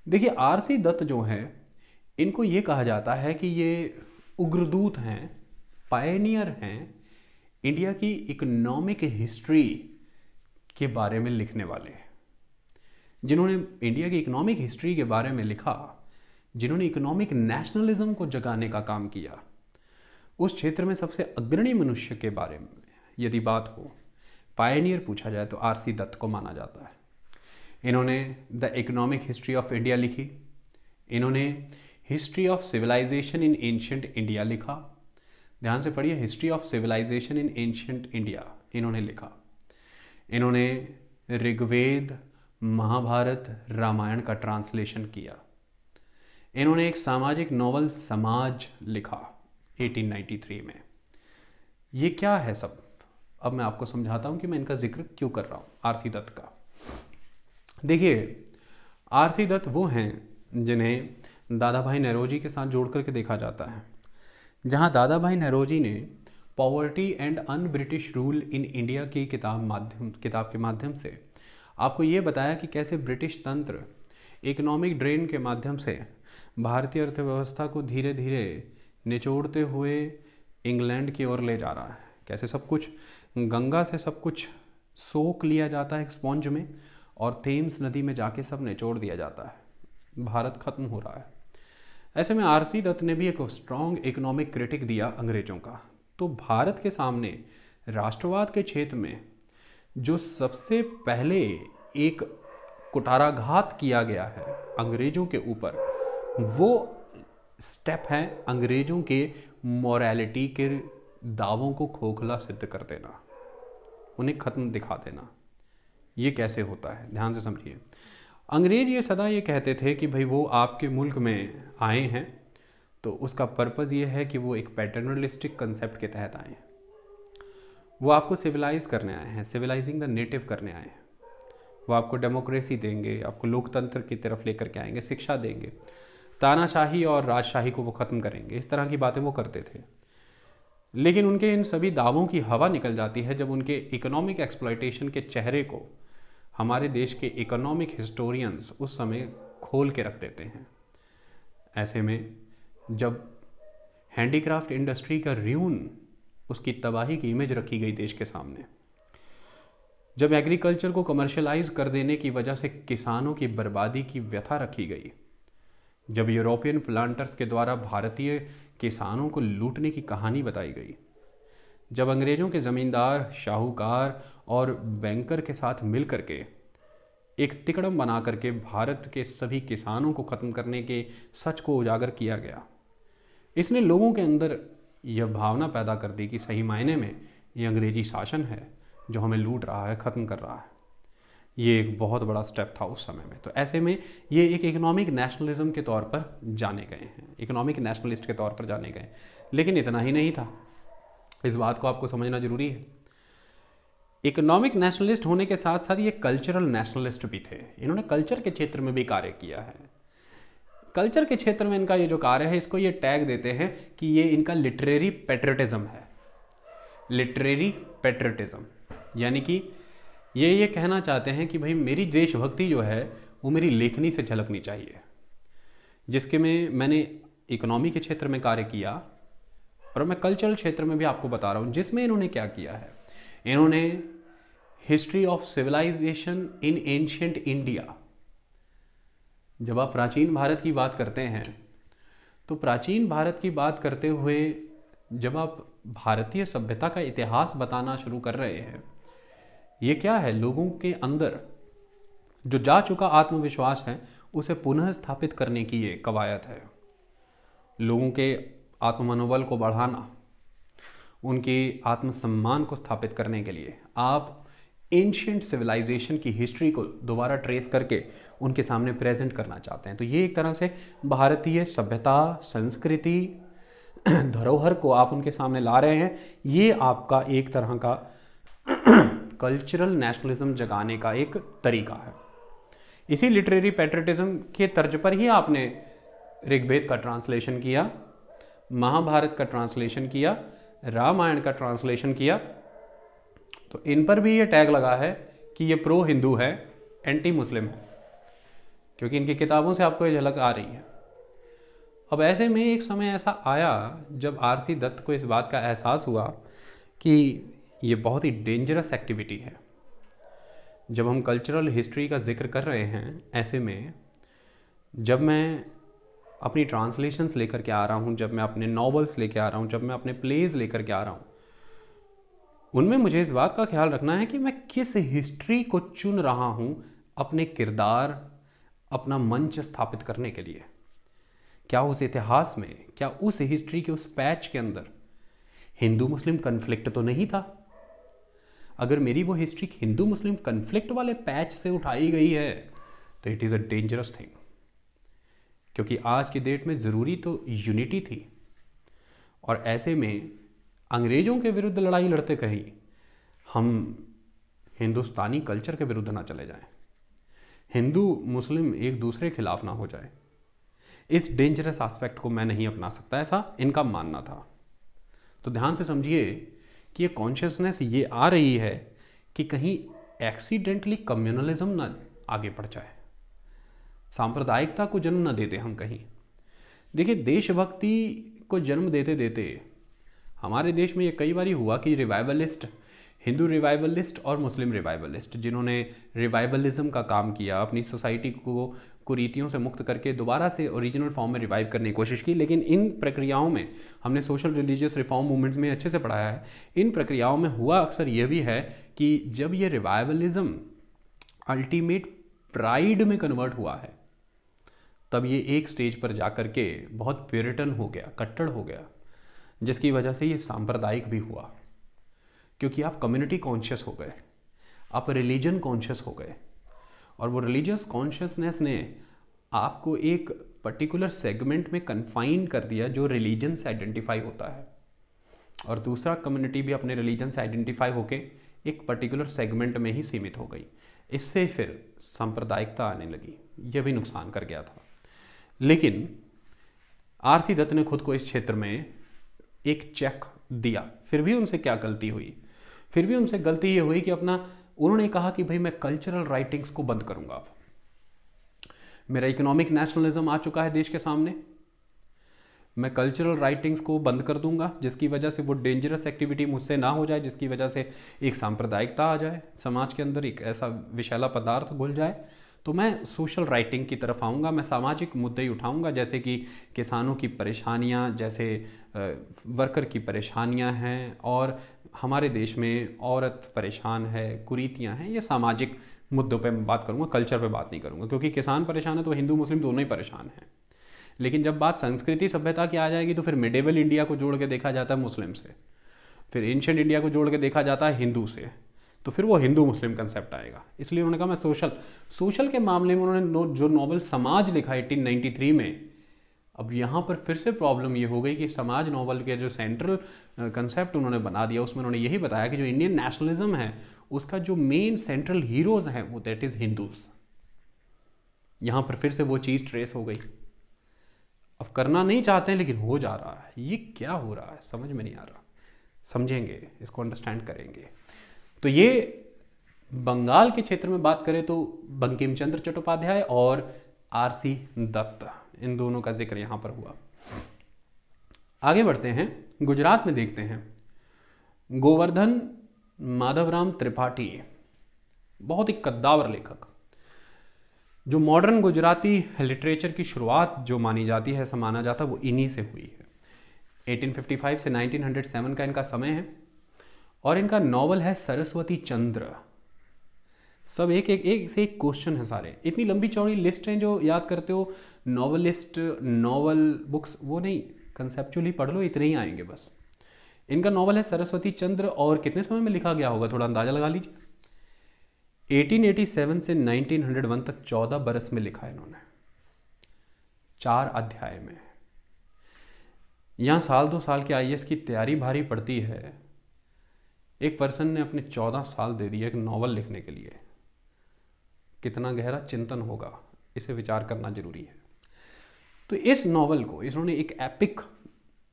देखिए, आरसी दत्त जो हैं, इनको ये कहा जाता है कि ये उग्रदूत हैं, पायनियर हैं, इंडिया की इकोनॉमिक हिस्ट्री के बारे में लिखने वाले हैं, जिन्होंने इंडिया की इकोनॉमिक हिस्ट्री के बारे में लिखा, जिन्होंने इकोनॉमिक नेशनलिज्म को जगाने का काम किया। उस क्षेत्र में सबसे अग्रणी मनुष्य के बारे में यदि बात हो, पायनियर पूछा जाए, तो आरसी दत्त को माना जाता है। इन्होंने the economic history of India लिखी, इन्होंने history of civilization in ancient India लिखा। ध्यान से पढ़िए, history of civilization in ancient India इन्होंने लिखा। इन्होंने ऋग्वेद, महाभारत, रामायण का ट्रांसलेशन किया। इन्होंने एक सामाजिक नॉवल समाज लिखा 1893 में। ये क्या है सब, अब मैं आपको समझाता हूं कि मैं इनका जिक्र क्यों कर रहा हूं, आरसी दत्त का। देखिए, आरसी दत्त वो हैं जिन्हें दादा भाई नौरोजी के साथ जोड़ करके देखा जाता है। जहां दादा भाई नौरोजी ने poverty and un British rule in India की किताब के माध्यम से आपको ये बताया कि कैसे ब्रिटिश तंत्र इकोनॉमिक ड्रेन के माध्यम से भारतीय अर्थव्यवस्था को धीरे धीरे निचोड़ते हुए इंग्लैंड की ओर ले जा रहा है। कैसे सब कुछ गंगा से सब कुछ सोख लिया जाता है एक स्पॉन्ज में, और थेम्स नदी में जाके सब निचोड़ दिया जाता है, भारत खत्म हो रहा है। ऐसे में आरसी दत्त ने भी एक स्ट्रॉन्ग इकोनॉमिक क्रिटिक दिया अंग्रेजों का। तो भारत के सामने राष्ट्रवाद के क्षेत्र में जो सबसे पहले एक कुठाराघात किया गया है अंग्रेजों के ऊपर, वो स्टेप है अंग्रेजों के मॉरलिटी के दावों को खोखला सिद्ध कर देना, उन्हें खत्म दिखा देना। ये कैसे होता है, ध्यान से समझिए। अंग्रेज ये सदा ये कहते थे कि भाई वो आपके मुल्क में आए हैं तो उसका पर्पज़ ये है कि वो एक पैटर्नलिस्टिक कंसेप्ट के तहत आए हैं। वो आपको सिविलाइज करने आए हैं, सिविलाइजिंग द नेटिव करने आए हैं। वो आपको डेमोक्रेसी देंगे, आपको लोकतंत्र की तरफ लेकर के आएंगे, शिक्षा देंगे, तानाशाही और राजशाही को वो ख़त्म करेंगे। इस तरह की बातें वो करते थे। लेकिन उनके इन सभी दावों की हवा निकल जाती है जब उनके इकोनॉमिक एक्सप्लॉयटेशन के चेहरे को हमारे देश के इकोनॉमिक हिस्टोरियंस उस समय खोल के रख देते हैं। ऐसे में जब हैंडीक्राफ्ट इंडस्ट्री का र्यून, उसकी तबाही की इमेज रखी गई देश के सामने, जब एग्रीकल्चर को कमर्शलाइज कर देने की वजह से किसानों की बर्बादी की व्यथा रखी गई, जब यूरोपियन प्लांटर्स के द्वारा भारतीय किसानों को लूटने की कहानी बताई गई, जब अंग्रेजों के ज़मींदार, शाहूकार और बैंकर के साथ मिल करके एक तिकड़म बना करके भारत के सभी किसानों को ख़त्म करने के सच को उजागर किया गया, इसने लोगों के अंदर यह भावना पैदा कर दी कि सही मायने में ये अंग्रेजी शासन है जो हमें लूट रहा है, ख़त्म कर रहा है। ये एक बहुत बड़ा स्टेप था उस समय में। तो ऐसे में ये एक इकोनॉमिक नेशनलिज्म के तौर पर जाने गए हैं, इकोनॉमिक नेशनलिस्ट के तौर पर जाने गए। लेकिन इतना ही नहीं था, इस बात को आपको समझना जरूरी है। इकोनॉमिक नेशनलिस्ट होने के साथ साथ ये कल्चरल नेशनलिस्ट भी थे। इन्होंने कल्चर के क्षेत्र में भी कार्य किया है। कल्चर के क्षेत्र में इनका ये जो कार्य है, इसको ये टैग देते हैं कि ये इनका लिटरेरी पैट्रियटिज्म है। लिटरेरी पैट्रियटिज्म यानी कि ये कहना चाहते हैं कि भाई मेरी देशभक्ति जो है वो मेरी लेखनी से झलकनी चाहिए। जिसके में मैंने इकोनॉमी के क्षेत्र में कार्य किया और मैं कल्चरल क्षेत्र में भी आपको बता रहा हूँ, जिसमें इन्होंने क्या किया है। इन्होंने history of civilization in ancient India, जब आप प्राचीन भारत की बात करते हैं तो प्राचीन भारत की बात करते हुए जब आप भारतीय सभ्यता का इतिहास बताना शुरू कर रहे हैं, ये क्या है, लोगों के अंदर जो जा चुका आत्मविश्वास है उसे पुनः स्थापित करने की ये कवायद है। लोगों के आत्ममनोबल को बढ़ाना, उनके आत्मसम्मान को स्थापित करने के लिए आप एंशिएंट सिविलाइजेशन की हिस्ट्री को दोबारा ट्रेस करके उनके सामने प्रेजेंट करना चाहते हैं। तो ये एक तरह से भारतीय सभ्यता, संस्कृति, धरोहर को आप उनके सामने ला रहे हैं। ये आपका एक तरह का कल्चरल नेशनलिज्म जगाने का एक तरीका है। इसी लिटरेरी पैट्रियटिज्म के तर्ज पर ही आपने ऋग्वेद का ट्रांसलेशन किया, महाभारत का ट्रांसलेशन किया, रामायण का ट्रांसलेशन किया। तो इन पर भी ये टैग लगा है कि ये प्रो हिंदू है, एंटी मुस्लिम है, क्योंकि इनकी किताबों से आपको ये झलक आ रही है। अब ऐसे में एक समय ऐसा आया जब आरसी दत्त को इस बात का एहसास हुआ कि ये बहुत ही डेंजरस एक्टिविटी है। जब हम कल्चरल हिस्ट्री का जिक्र कर रहे हैं, ऐसे में जब मैं अपनी ट्रांसलेशंस लेकर के आ रहा हूँ, जब मैं अपने नॉवेल्स लेकर आ रहा हूँ, जब मैं अपने प्लेज लेकर के आ रहा हूँ, उनमें मुझे इस बात का ख्याल रखना है कि मैं किस हिस्ट्री को चुन रहा हूँ अपने किरदार, अपना मंच स्थापित करने के लिए। क्या उस इतिहास में, क्या उस हिस्ट्री के उस पैच के अंदर हिंदू मुस्लिम कन्फ्लिक्ट तो नहीं था? अगर मेरी वो हिस्ट्री हिंदू मुस्लिम कन्फ्लिक्ट वाले पैच से उठाई गई है तो it is a dangerous thing, क्योंकि आज की डेट में ज़रूरी तो यूनिटी थी। और ऐसे में अंग्रेज़ों के विरुद्ध लड़ाई लड़ते कहीं हम हिंदुस्तानी कल्चर के विरुद्ध ना चले जाएं, हिंदू मुस्लिम एक दूसरे के खिलाफ ना हो जाए। इस डेंजरस एस्पेक्ट को मैं नहीं अपना सकता, ऐसा इनका मानना था। तो ध्यान से समझिए कि ये कॉन्शियसनेस ये आ रही है कि कहीं एक्सीडेंटली कम्युनलिज्म ना आगे बढ़ जाए, सांप्रदायिकता को जन्म न देते हम कहीं। देखिए, देशभक्ति को जन्म देते देते हमारे देश में ये कई बार हुआ कि रिवाइवलिस्ट, हिंदू रिवाइवलिस्ट और मुस्लिम रिवाइवलिस्ट, जिन्होंने रिवाइवलिज्म का काम किया, अपनी सोसाइटी को कुरीतियों से मुक्त करके दोबारा से ओरिजिनल फॉर्म में रिवाइव करने की कोशिश की। लेकिन इन प्रक्रियाओं में हमने सोशल रिलीजियस रिफॉर्म मूवमेंट्स में अच्छे से पढ़ाया है, इन प्रक्रियाओं में हुआ अक्सर यह भी है कि जब ये रिवाइवलिज्म अल्टीमेट प्राइड में कन्वर्ट हुआ है, तब ये एक स्टेज पर जाकर के बहुत प्यूरिटन हो गया, कट्टर हो गया, जिसकी वजह से ये सांप्रदायिक भी हुआ, क्योंकि आप कम्युनिटी कॉन्शियस हो गए, आप रिलीजन कॉन्शियस हो गए, और वो रिलीजियस कॉन्शियसनेस ने आपको एक पर्टिकुलर सेगमेंट में कन्फाइन कर दिया जो रिलीजन से आइडेंटिफाई होता है, और दूसरा कम्युनिटी भी अपने रिलीजन से आइडेंटिफाई होके एक पर्टिकुलर सेगमेंट में ही सीमित हो गई। इससे फिर सांप्रदायिकता आने लगी, यह भी नुकसान कर गया था। लेकिन आरसी दत्त ने खुद को इस क्षेत्र में एक चेक दिया। फिर भी उनसे क्या गलती हुई? फिर भी उनसे गलती ये हुई कि उन्होंने कहा कि भाई मैं कल्चरल राइटिंग्स को बंद करूंगा। मेरा इकोनॉमिक नेशनलिज्म आ चुका है देश के सामने, मैं कल्चरल राइटिंग्स को बंद कर दूंगा, जिसकी वजह से वो डेंजरस एक्टिविटी मुझसे ना हो जाए, जिसकी वजह से एक सांप्रदायिकता आ जाए समाज के अंदर, एक ऐसा विषैला पदार्थ घुल जाए। तो मैं सोशल राइटिंग की तरफ आऊँगा, मैं सामाजिक मुद्दे ही उठाऊँगा, जैसे कि किसानों की परेशानियाँ, जैसे वर्कर की परेशानियाँ हैं, और हमारे देश में औरत परेशान है, कुरीतियाँ हैं, ये सामाजिक मुद्दों पे मैं बात करूँगा, कल्चर पे बात नहीं करूँगा, क्योंकि किसान परेशान है तो हिंदू मुस्लिम दोनों ही परेशान हैं। लेकिन जब बात संस्कृति सभ्यता की आ जाएगी तो फिर मिडेवल इंडिया को जोड़ के देखा जाता है मुस्लिम से, फिर एंशिएंट इंडिया को जोड़ के देखा जाता है हिंदू से, तो फिर वो हिंदू मुस्लिम कंसेप्ट आएगा। इसलिए उन्होंने कहा मैं सोशल के मामले में उन्होंने जो नॉवल समाज लिखा 1893 में, अब यहाँ पर फिर से प्रॉब्लम ये हो गई कि समाज नॉवल के जो सेंट्रल कंसेप्ट उन्होंने बना दिया, उसमें उन्होंने यही बताया कि जो इंडियन नेशनलिज्म है उसका जो मेन सेंट्रल हीरोज हैं वो दैट इज हिंदूज। यहाँ पर फिर से वो चीज़ ट्रेस हो गई। अब करना नहीं चाहते हैं लेकिन हो जा रहा है। ये क्या हो रहा है समझ में नहीं आ रहा, समझेंगे, इसको अंडरस्टैंड करेंगे। तो ये बंगाल के क्षेत्र में बात करें तो बंकिम चंद्र चट्टोपाध्याय और आरसी दत्त, इन दोनों का जिक्र यहां पर हुआ। आगे बढ़ते हैं, गुजरात में देखते हैं गोवर्धन माधवराम त्रिपाठी, बहुत ही कद्दावर लेखक, जो मॉडर्न गुजराती लिटरेचर की शुरुआत जो मानी जाती है, ऐसा माना जाता है वो इन्हीं से हुई है। 1855 से 1907 का इनका समय है, और इनका नॉवल है सरस्वती चंद्र। सब एक से एक क्वेश्चन है सारे, इतनी लंबी चौड़ी लिस्ट हैं जो याद करते हो नॉवलिस्ट, नॉवल बुक्स, वो नहीं, कंसेप्चुअली पढ़ लो, इतने ही आएंगे बस। इनका नॉवल है सरस्वती चंद्र, और कितने समय में लिखा गया होगा थोड़ा अंदाजा लगा लीजिए। 1887 से 1901 तक 14 बरस में लिखा है इन्होंने, 4 अध्याय में। यहाँ साल 2 साल के आईएएस की तैयारी भारी पड़ती है, एक पर्सन ने अपने 14 साल दे दिए एक नॉवल लिखने के लिए। कितना गहरा चिंतन होगा, इसे विचार करना जरूरी है। तो इस नॉवल को इन्होंने एक एपिक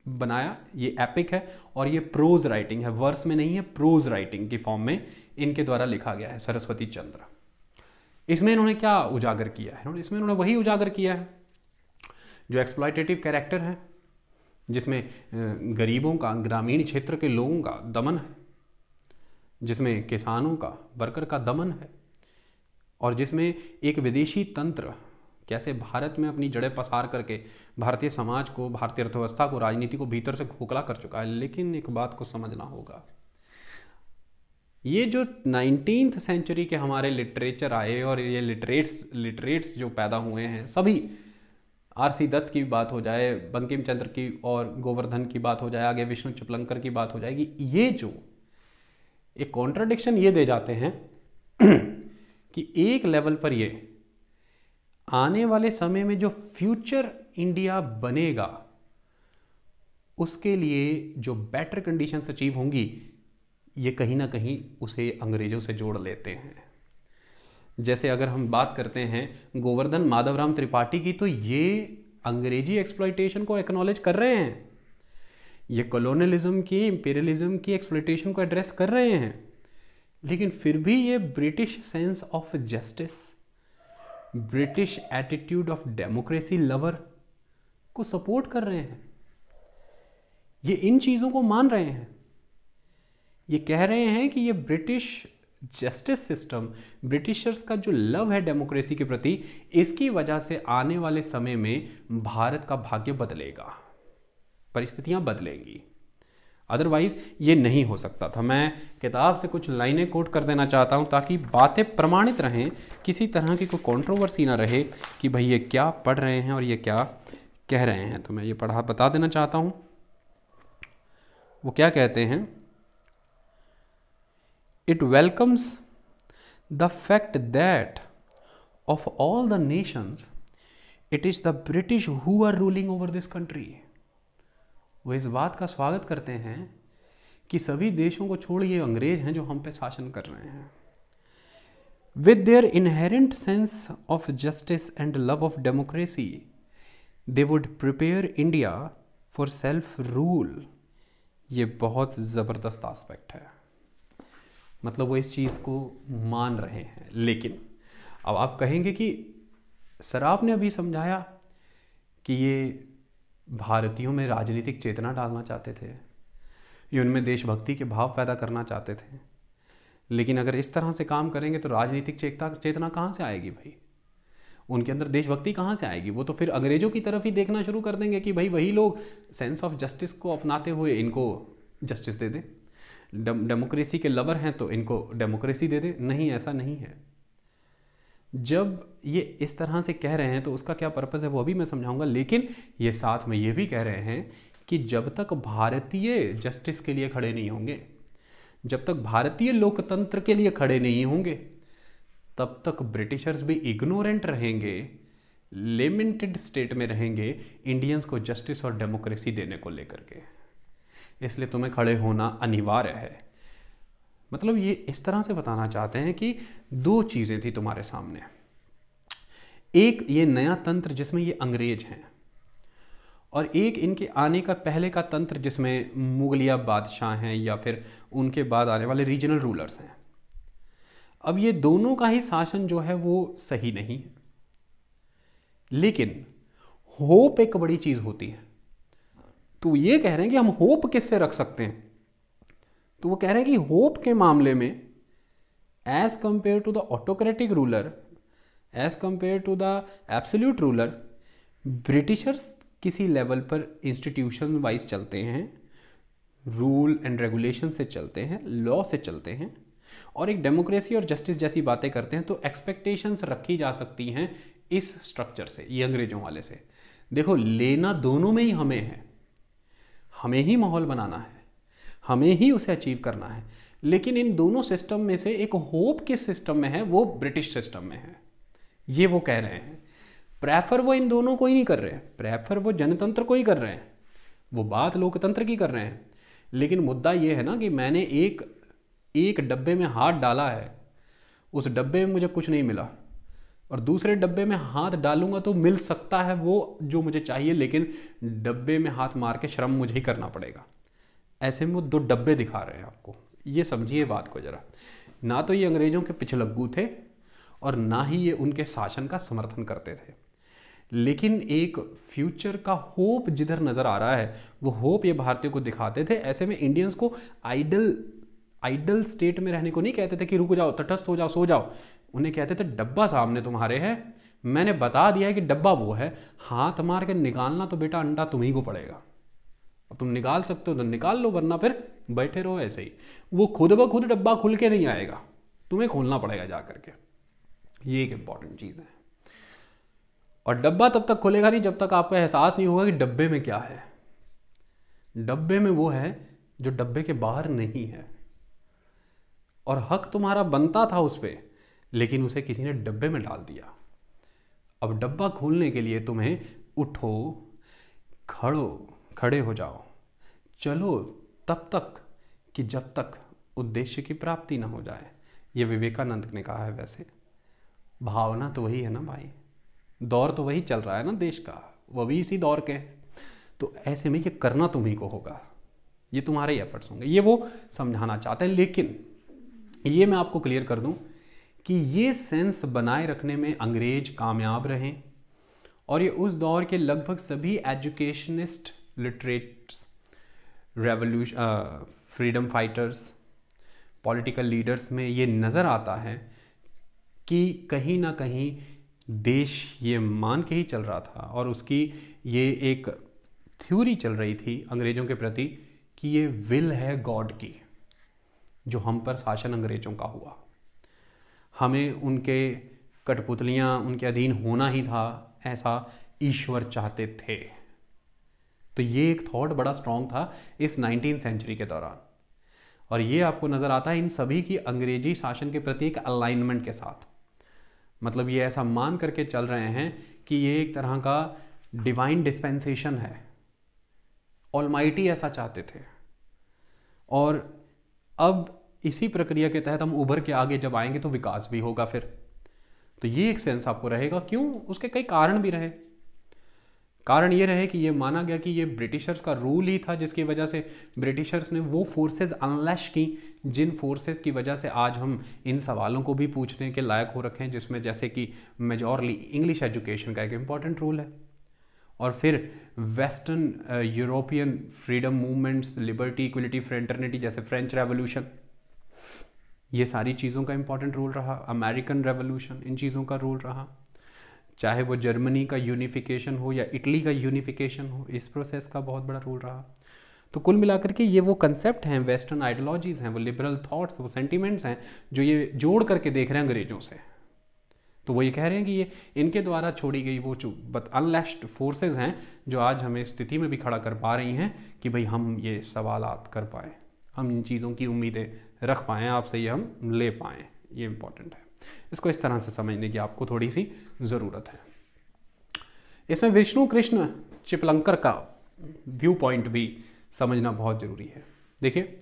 बनाया। ये एपिक है और ये प्रोज राइटिंग है, वर्स में नहीं है, प्रोज राइटिंग की फॉर्म में इनके द्वारा लिखा गया है, सरस्वती चंद्र। इसमें इन्होंने क्या उजागर किया है? इसमें इन्होंने वही उजागर किया है जो एक्सप्लॉयटेटिव कैरेक्टर है, जिसमें गरीबों का, ग्रामीण क्षेत्र के लोगों का दमन है, जिसमें किसानों का, वर्कर का दमन है, और जिसमें एक विदेशी तंत्र कैसे भारत में अपनी जड़ें पसार करके भारतीय समाज को, भारतीय अर्थव्यवस्था को, राजनीति को भीतर से खोखला कर चुका है। लेकिन एक बात को समझना होगा, ये जो 19th सेंचुरी के हमारे लिटरेचर आए और ये लिटरेट्स जो पैदा हुए हैं, सभी आर.सी. दत्त की बात हो जाए, बंकिम चंद्र की और गोवर्धन की बात हो जाए, आगे विष्णु चिपलंकर की बात हो जाएगी, ये जो एक कॉन्ट्राडिक्शन ये दे जाते हैं कि एक लेवल पर ये आने वाले समय में जो फ्यूचर इंडिया बनेगा उसके लिए जो बेटर कंडीशंस अचीव होंगी, ये कहीं ना कहीं उसे अंग्रेजों से जोड़ लेते हैं। जैसे अगर हम बात करते हैं गोवर्धन माधवराम त्रिपाठी की, तो ये अंग्रेजी एक्सप्लॉयटेशन को एक्नॉलेज कर रहे हैं, ये कॉलोनियलिज्म की, इंपीरियलिज्म की एक्सप्लॉयटेशन को एड्रेस कर रहे हैं, लेकिन फिर भी ये British sense of justice, British attitude of democracy lover को सपोर्ट कर रहे हैं। ये इन चीज़ों को मान रहे हैं। ये कह रहे हैं कि ये ब्रिटिश जस्टिस सिस्टम, ब्रिटिशर्स का जो लव है डेमोक्रेसी के प्रति, इसकी वजह से आने वाले समय में भारत का भाग्य बदलेगा, परिस्थितियां बदलेंगी, अदरवाइज ये नहीं हो सकता था। मैं किताब से कुछ लाइनें कोट कर देना चाहता हूं ताकि बातें प्रमाणित रहें, किसी तरह की कोई कंट्रोवर्सी ना रहे कि भाई ये क्या पढ़ रहे हैं और ये क्या कह रहे हैं। तो मैं ये बता देना चाहता हूं। वो क्या कहते हैं, It welcomes the fact that of all the nations, it is the British who are ruling over this country. वो इस बात का स्वागत करते हैं कि सभी देशों को छोड़ ये अंग्रेज हैं जो हम पे शासन कर रहे हैं। With their inherent sense of justice and love of democracy, they would prepare India for self-rule. ये बहुत ज़बरदस्त एस्पेक्ट है, मतलब वो इस चीज़ को मान रहे हैं। लेकिन अब आप कहेंगे कि सर आपने अभी समझाया कि ये भारतीयों में राजनीतिक चेतना डालना चाहते थे, ये उनमें देशभक्ति के भाव पैदा करना चाहते थे, लेकिन अगर इस तरह से काम करेंगे तो राजनीतिक चेतना कहाँ से आएगी भाई? उनके अंदर देशभक्ति कहाँ से आएगी? वो तो फिर अंग्रेजों की तरफ ही देखना शुरू कर देंगे कि भाई वही लोग सेंस ऑफ जस्टिस को अपनाते हुए इनको जस्टिस दे दें, डेमोक्रेसी के लवर हैं तो इनको डेमोक्रेसी दे दे। नहीं, ऐसा नहीं है। जब ये इस तरह से कह रहे हैं तो उसका क्या पर्पस है वो अभी मैं समझाऊंगा, लेकिन ये साथ में ये भी कह रहे हैं कि जब तक भारतीय जस्टिस के लिए खड़े नहीं होंगे, जब तक भारतीय लोकतंत्र के लिए खड़े नहीं होंगे, तब तक ब्रिटिशर्स भी इग्नोरेंट रहेंगे, लिमिटेड स्टेट में रहेंगे इंडियंस को जस्टिस और डेमोक्रेसी देने को लेकर के। इसलिए तुम्हें खड़े होना अनिवार्य है। मतलब ये इस तरह से बताना चाहते हैं कि दो चीज़ें थी तुम्हारे सामने, एक ये नया तंत्र जिसमें ये अंग्रेज हैं, और एक इनके आने का पहले का तंत्र जिसमें मुगलिया बादशाह हैं या फिर उनके बाद आने वाले रीजनल रूलर्स हैं। अब ये दोनों का ही शासन जो है वो सही नहीं है, लेकिन होप एक बड़ी चीज़ होती है। तो ये कह रहे हैं कि हम होप किससे रख सकते हैं? तो वो कह रहे हैं कि होप के मामले में as compare to the autocratic ruler, as compare to the absolute ruler, Britishers किसी लेवल पर इंस्टीट्यूशन वाइज चलते हैं, रूल एंड रेगुलेशन से चलते हैं, लॉ से चलते हैं, और एक डेमोक्रेसी और जस्टिस जैसी बातें करते हैं। तो एक्सपेक्टेशंस रखी जा सकती हैं इस स्ट्रक्चर से, ये अंग्रेजों वाले से। देखो, लेना दोनों में ही हमें है, हमें ही माहौल बनाना है, हमें ही उसे अचीव करना है, लेकिन इन दोनों सिस्टम में से एक होप किस सिस्टम में है? वो ब्रिटिश सिस्टम में है, ये वो कह रहे हैं। प्रेफर वो इन दोनों को ही नहीं कर रहे हैं, प्रेफर वो जनतंत्र को ही कर रहे हैं, वो बात लोकतंत्र की कर रहे हैं। लेकिन मुद्दा ये है ना कि मैंने एक एक डब्बे में हाथ डाला है, उस डब्बे में मुझे कुछ नहीं मिला, और दूसरे डब्बे में हाथ डालूंगा तो मिल सकता है वो जो मुझे चाहिए, लेकिन डब्बे में हाथ मार के श्रम मुझे ही करना पड़ेगा। ऐसे में वो दो डब्बे दिखा रहे हैं आपको। ये समझिए बात को जरा। ना तो ये अंग्रेजों के पिछलग्गू थे और ना ही ये उनके शासन का समर्थन करते थे, लेकिन एक फ्यूचर का होप जिधर नजर आ रहा है वो होप ये भारतीयों को दिखाते थे। ऐसे में इंडियंस को आइडल स्टेट में रहने को नहीं कहते थे कि रुक जाओ, तटस्थ हो जाओ, सो जाओ। उन्हें कहते थे डब्बा सामने तुम्हारे है, मैंने बता दिया है कि डब्बा वो है, हाथ मार के निकालना तो बेटा अंडा तुम्ही को पड़ेगा। अब तुम निकाल सकते हो तो निकाल लो, वरना फिर बैठे रहो ऐसे ही। वो खुद ब खुद डब्बा खुल के नहीं आएगा, तुम्हें खोलना पड़ेगा जा करके। ये एक इंपॉर्टेंट चीज है। और डब्बा तब तक खुलेगा नहीं जब तक आपको एहसास नहीं होगा कि डब्बे में क्या है। डब्बे में वो है जो डब्बे के बाहर नहीं है, और हक तुम्हारा बनता था उस पर, लेकिन उसे किसी ने डब्बे में डाल दिया। अब डब्बा खोलने के लिए तुम्हें उठो, खड़े हो जाओ, चलो तब तक कि जब तक उद्देश्य की प्राप्ति ना हो जाए। ये विवेकानंद ने कहा है। वैसे भावना तो वही है ना भाई, दौर तो वही चल रहा है ना देश का, वो भी इसी दौर के हैं। तो ऐसे में ये करना तुम्ही को होगा, ये तुम्हारे एफर्ट्स होंगे, ये वो समझाना चाहते हैं। लेकिन ये मैं आपको क्लियर कर दूं कि ये सेंस बनाए रखने में अंग्रेज कामयाब रहे, और ये उस दौर के लगभग सभी educationist, literates, freedom fighters, political leaders में ये नज़र आता है कि कहीं ना कहीं देश ये मान के ही चल रहा था, और उसकी ये एक थ्योरी चल रही थी अंग्रेज़ों के प्रति कि ये विल है गॉड की, जो हम पर शासन अंग्रेज़ों का हुआ, हमें उनके कठपुतलियाँ, उनके अधीन होना ही था, ऐसा ईश्वर चाहते थे। तो ये एक थॉट बड़ा स्ट्रॉन्ग था इस 19वीं सेंचुरी के दौरान, और ये आपको नज़र आता है इन सभी की अंग्रेजी शासन के प्रति एक अलाइनमेंट के साथ। मतलब ये ऐसा मान करके चल रहे हैं कि ये एक तरह का डिवाइन डिस्पेंसेशन है, ऑलमाइटी ऐसा चाहते थे। और अब इसी प्रक्रिया के तहत हम उभर के आगे जब आएंगे तो विकास भी होगा फिर। तो ये एक सेंस आपको रहेगा। क्यों? उसके कई कारण भी रहे। कारण ये रहे कि ये माना गया कि ये ब्रिटिशर्स का रूल ही था, जिसकी वजह से ब्रिटिशर्स ने वो फोर्सेस अनलैश की जिन फोर्सेस की वजह से आज हम इन सवालों को भी पूछने के लायक हो रखे हैं, जिसमें जैसे कि मेजॉरली इंग्लिश एजुकेशन का एक इम्पॉर्टेंट रोल है, और फिर western European freedom movements, liberty, equality, fraternity, जैसे फ्रेंच रेवोल्यूशन, ये सारी चीज़ों का इंपॉर्टेंट रोल रहा। अमेरिकन रेवोल्यूशन, इन चीज़ों का रोल रहा। चाहे वो जर्मनी का यूनिफिकेशन हो या इटली का यूनिफिकेशन हो, इस प्रोसेस का बहुत बड़ा रोल रहा। तो कुल मिलाकर के ये वो कंसेप्ट हैं, वेस्टर्न आइडियोलॉजीज़ हैं, वो लिबरल थॉट्स, वो सेंटिमेंट्स हैं जो ये जोड़ करके देख रहे हैं अंग्रेजों से। तो वो ये कह रहे हैं कि ये इनके द्वारा छोड़ी गई वो अनलैश्ड फोर्सेस हैं जो आज हमें स्थिति में भी खड़ा कर पा रही हैं कि भाई हम ये सवालात कर पाएँ, हम इन चीज़ों की उम्मीदें रख पाएँ आपसे, ये हम ले पाएँ। ये इंपॉर्टेंट है, इसको इस तरह से समझने की आपको थोड़ी सी ज़रूरत है। इसमें विष्णु कृष्ण चिपलंकर का व्यू पॉइंट भी समझना बहुत ज़रूरी है। देखिए,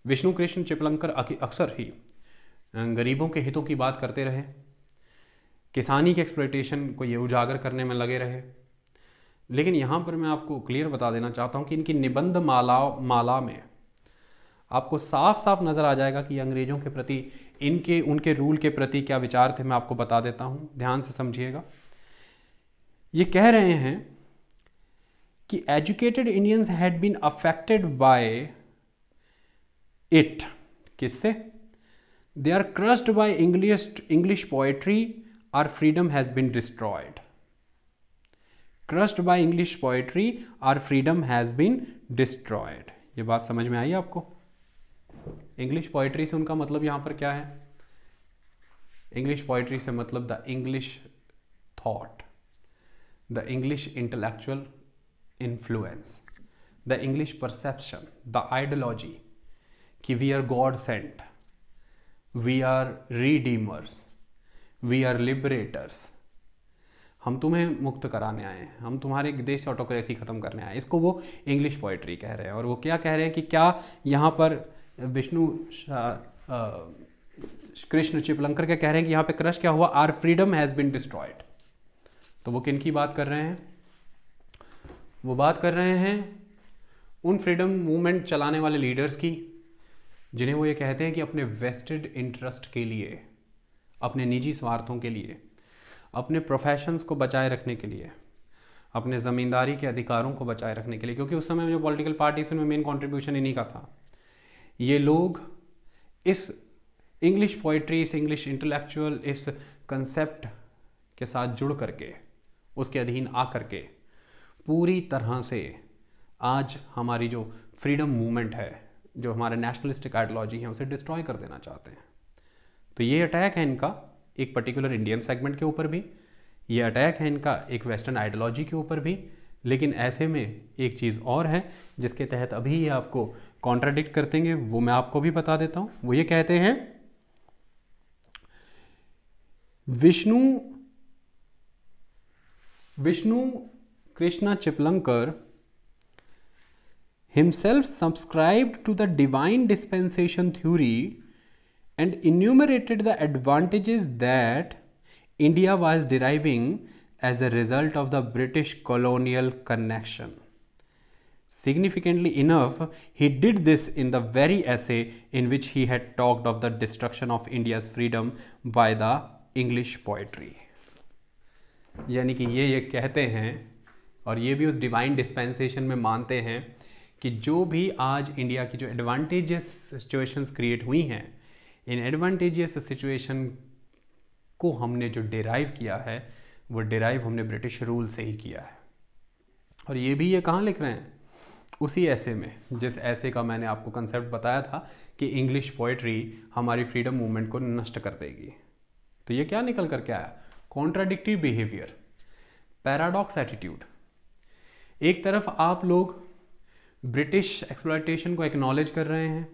विष्णु कृष्ण चिपलंकर अक्सर ही गरीबों के हितों की बात करते रहे, किसानी के एक्सप्लॉयटेशन को ये उजागर करने में लगे रहे। लेकिन यहाँ पर मैं आपको क्लियर बता देना चाहता हूँ कि इनकी निबंध माला में आपको साफ साफ नज़र आ जाएगा कि अंग्रेज़ों के प्रति उनके रूल के प्रति क्या विचार थे। मैं आपको बता देता हूँ, ध्यान से समझिएगा। ये कह रहे हैं कि educated Indians had been affected by it. किससे? They are crushed by English poetry, our freedom has been destroyed. Crushed by English poetry, our freedom has been destroyed. ये बात समझ में आई आपको? इंग्लिश पोएट्री से उनका मतलब यहां पर क्या है? इंग्लिश पोएट्री से मतलब the English thought, the English intellectual influence, the English perception, the ideology कि we are God sent, we are redeemers, we are liberators, हम तुम्हें मुक्त कराने आए हैं, हम तुम्हारे देश ऑटोक्रेसी खत्म करने आए हैं। इसको वो इंग्लिश पोएट्री कह रहे हैं। और वो क्या कह रहे हैं कि क्या यहाँ पर कृष्ण चिपलंकर क्या कह रहे हैं कि यहाँ पे क्रश क्या हुआ, our freedom has been destroyed. तो वो किन की बात कर रहे हैं? वो बात कर रहे हैं उन फ्रीडम मूवमेंट चलाने वाले लीडर्स की जिन्हें वो ये कहते हैं कि अपने वेस्टेड इंटरेस्ट के लिए, अपने निजी स्वार्थों के लिए, अपने प्रोफेशंस को बचाए रखने के लिए, अपने ज़मींदारी के अधिकारों को बचाए रखने के लिए, क्योंकि उस समय में जो पॉलिटिकल पार्टीज में मेन कंट्रीब्यूशन इन्हीं का था। ये लोग इस इंग्लिश पोइट्री, इस इंग्लिश इंटेलेक्चुअल, इस कंसेप्ट के साथ जुड़ करके, उसके अधीन आ करके पूरी तरह से आज हमारी जो फ्रीडम मूवमेंट है, जो हमारे नेशनलिस्टिक आइडियोलॉजी है, उसे डिस्ट्रॉय कर देना चाहते हैं। तो ये अटैक है इनका एक पर्टिकुलर इंडियन सेगमेंट के ऊपर भी, ये अटैक है इनका एक वेस्टर्न आइडियोलॉजी के ऊपर भी। लेकिन ऐसे में एक चीज़ और है जिसके तहत अभी ये आपको कॉन्ट्राडिक्ट करते हैं, वो मैं आपको भी बता देता हूँ। वो ये कहते हैं Vishnu Krishna चिपलंकर himself subscribed to the divine dispensation theory and enumerated the advantages that India was deriving as a result of the British colonial connection. Significantly enough, he did this in the very essay in which he had talked of the destruction of India's freedom by the English poetry. यानी कि ये कहते हैं और ये भी उस divine dispensation में मानते हैं कि जो भी आज इंडिया की जो एडवांटेजियस सिचुएशंस क्रिएट हुई हैं, इन एडवांटेजियस सिचुएशन को हमने जो डिराइव किया है, वो डिराइव हमने ब्रिटिश रूल से ही किया है। और ये भी ये कहाँ लिख रहे हैं? उसी ऐसे में, जिस ऐसे का मैंने आपको कंसेप्ट बताया था कि इंग्लिश पोएट्री हमारी फ्रीडम मूवमेंट को नष्ट कर देगी। तो ये क्या निकल कर के आया? Contradictory behaviour, paradox attitude. एक तरफ आप लोग ब्रिटिश एक्सप्लॉयटेशन को एक्नॉलेज कर रहे हैं,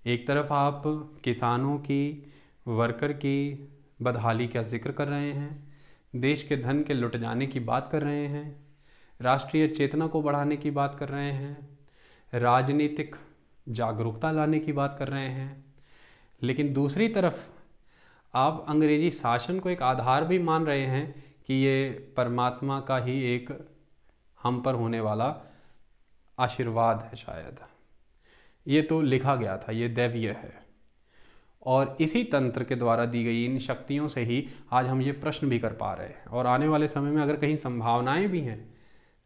एक तरफ आप किसानों की, वर्कर की बदहाली का जिक्र कर रहे हैं, देश के धन के लुट जाने की बात कर रहे हैं, राष्ट्रीय चेतना को बढ़ाने की बात कर रहे हैं, राजनीतिक जागरूकता लाने की बात कर रहे हैं। लेकिन दूसरी तरफ आप अंग्रेजी शासन को एक आधार भी मान रहे हैं कि ये परमात्मा का ही एक हम पर होने वाला आशीर्वाद है। शायद ये तो लिखा गया था, ये दैवीय है, और इसी तंत्र के द्वारा दी गई इन शक्तियों से ही आज हम ये प्रश्न भी कर पा रहे हैं। और आने वाले समय में अगर कहीं संभावनाएं भी हैं,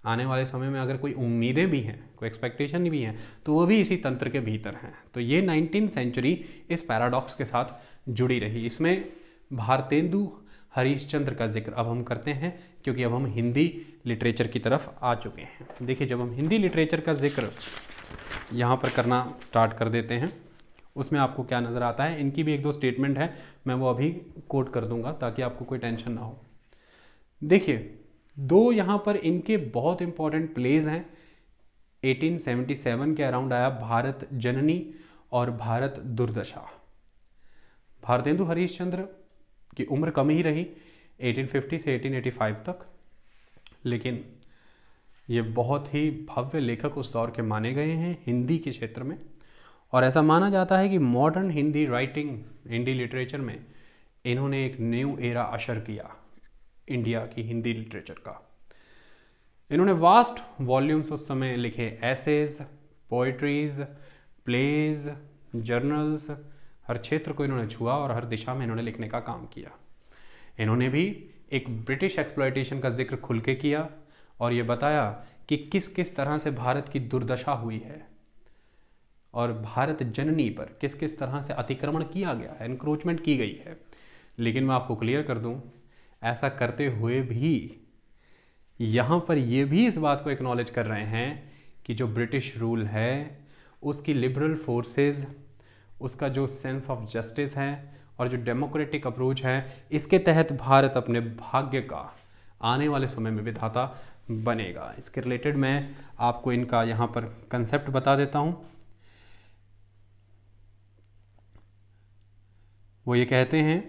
आने वाले समय में अगर कोई उम्मीदें भी हैं, कोई एक्सपेक्टेशन भी हैं, तो वो भी इसी तंत्र के भीतर हैं। तो ये 19वीं सेंचुरी इस पैराडॉक्स के साथ जुड़ी रही। इसमें भारतेंदु हरीशचंद्र का जिक्र अब हम करते हैं, क्योंकि अब हम हिंदी लिटरेचर की तरफ आ चुके हैं। देखिए, जब हम हिंदी लिटरेचर का जिक्र यहाँ पर करना स्टार्ट कर देते हैं, उसमें आपको क्या नज़र आता है। इनकी भी एक दो स्टेटमेंट है, मैं वो अभी कोट कर दूंगा ताकि आपको कोई टेंशन ना हो। देखिए, दो यहाँ पर इनके बहुत इंपॉर्टेंट प्लेज हैं। 1877 के अराउंड आया भारत जननी और भारत दुर्दशा। भारतेंदु हरीशचंद्र की उम्र कम ही रही, 1850 से 1885 तक, लेकिन ये बहुत ही भव्य लेखक उस दौर के माने गए हैं हिंदी के क्षेत्र में। और ऐसा माना जाता है कि modern Hindi writing, Hindi literature में इन्होंने एक न्यू एरा अशर किया इंडिया की हिंदी लिटरेचर का। इन्होंने वास्ट वॉल्यूम्स उस समय लिखे, एसेज, पोइट्रीज, प्लेज, जर्नल्स, हर क्षेत्र को इन्होंने छुआ और हर दिशा में इन्होंने लिखने का काम किया। इन्होंने भी एक ब्रिटिश एक्सप्लॉयटेशन का जिक्र खुल के किया और ये बताया कि किस किस तरह से भारत की दुर्दशा हुई है और भारत जननी पर किस किस तरह से अतिक्रमण किया गया है, एनक्रोचमेंट की गई है। लेकिन मैं आपको क्लियर कर दूं, ऐसा करते हुए भी यहाँ पर ये भी इस बात को एक्नॉलेज कर रहे हैं कि जो ब्रिटिश रूल है उसकी लिबरल फोर्सेस, उसका जो सेंस ऑफ जस्टिस है और जो डेमोक्रेटिक अप्रोच है, इसके तहत भारत अपने भाग्य का आने वाले समय में विधाता बनेगा। इसके रिलेटेड मैं आपको इनका यहाँ पर कंसेप्ट बता देता हूँ। वो ये कहते हैं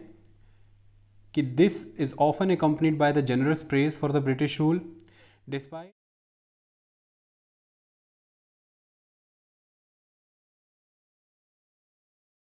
कि this is often accompanied by the generous praise for the British rule despite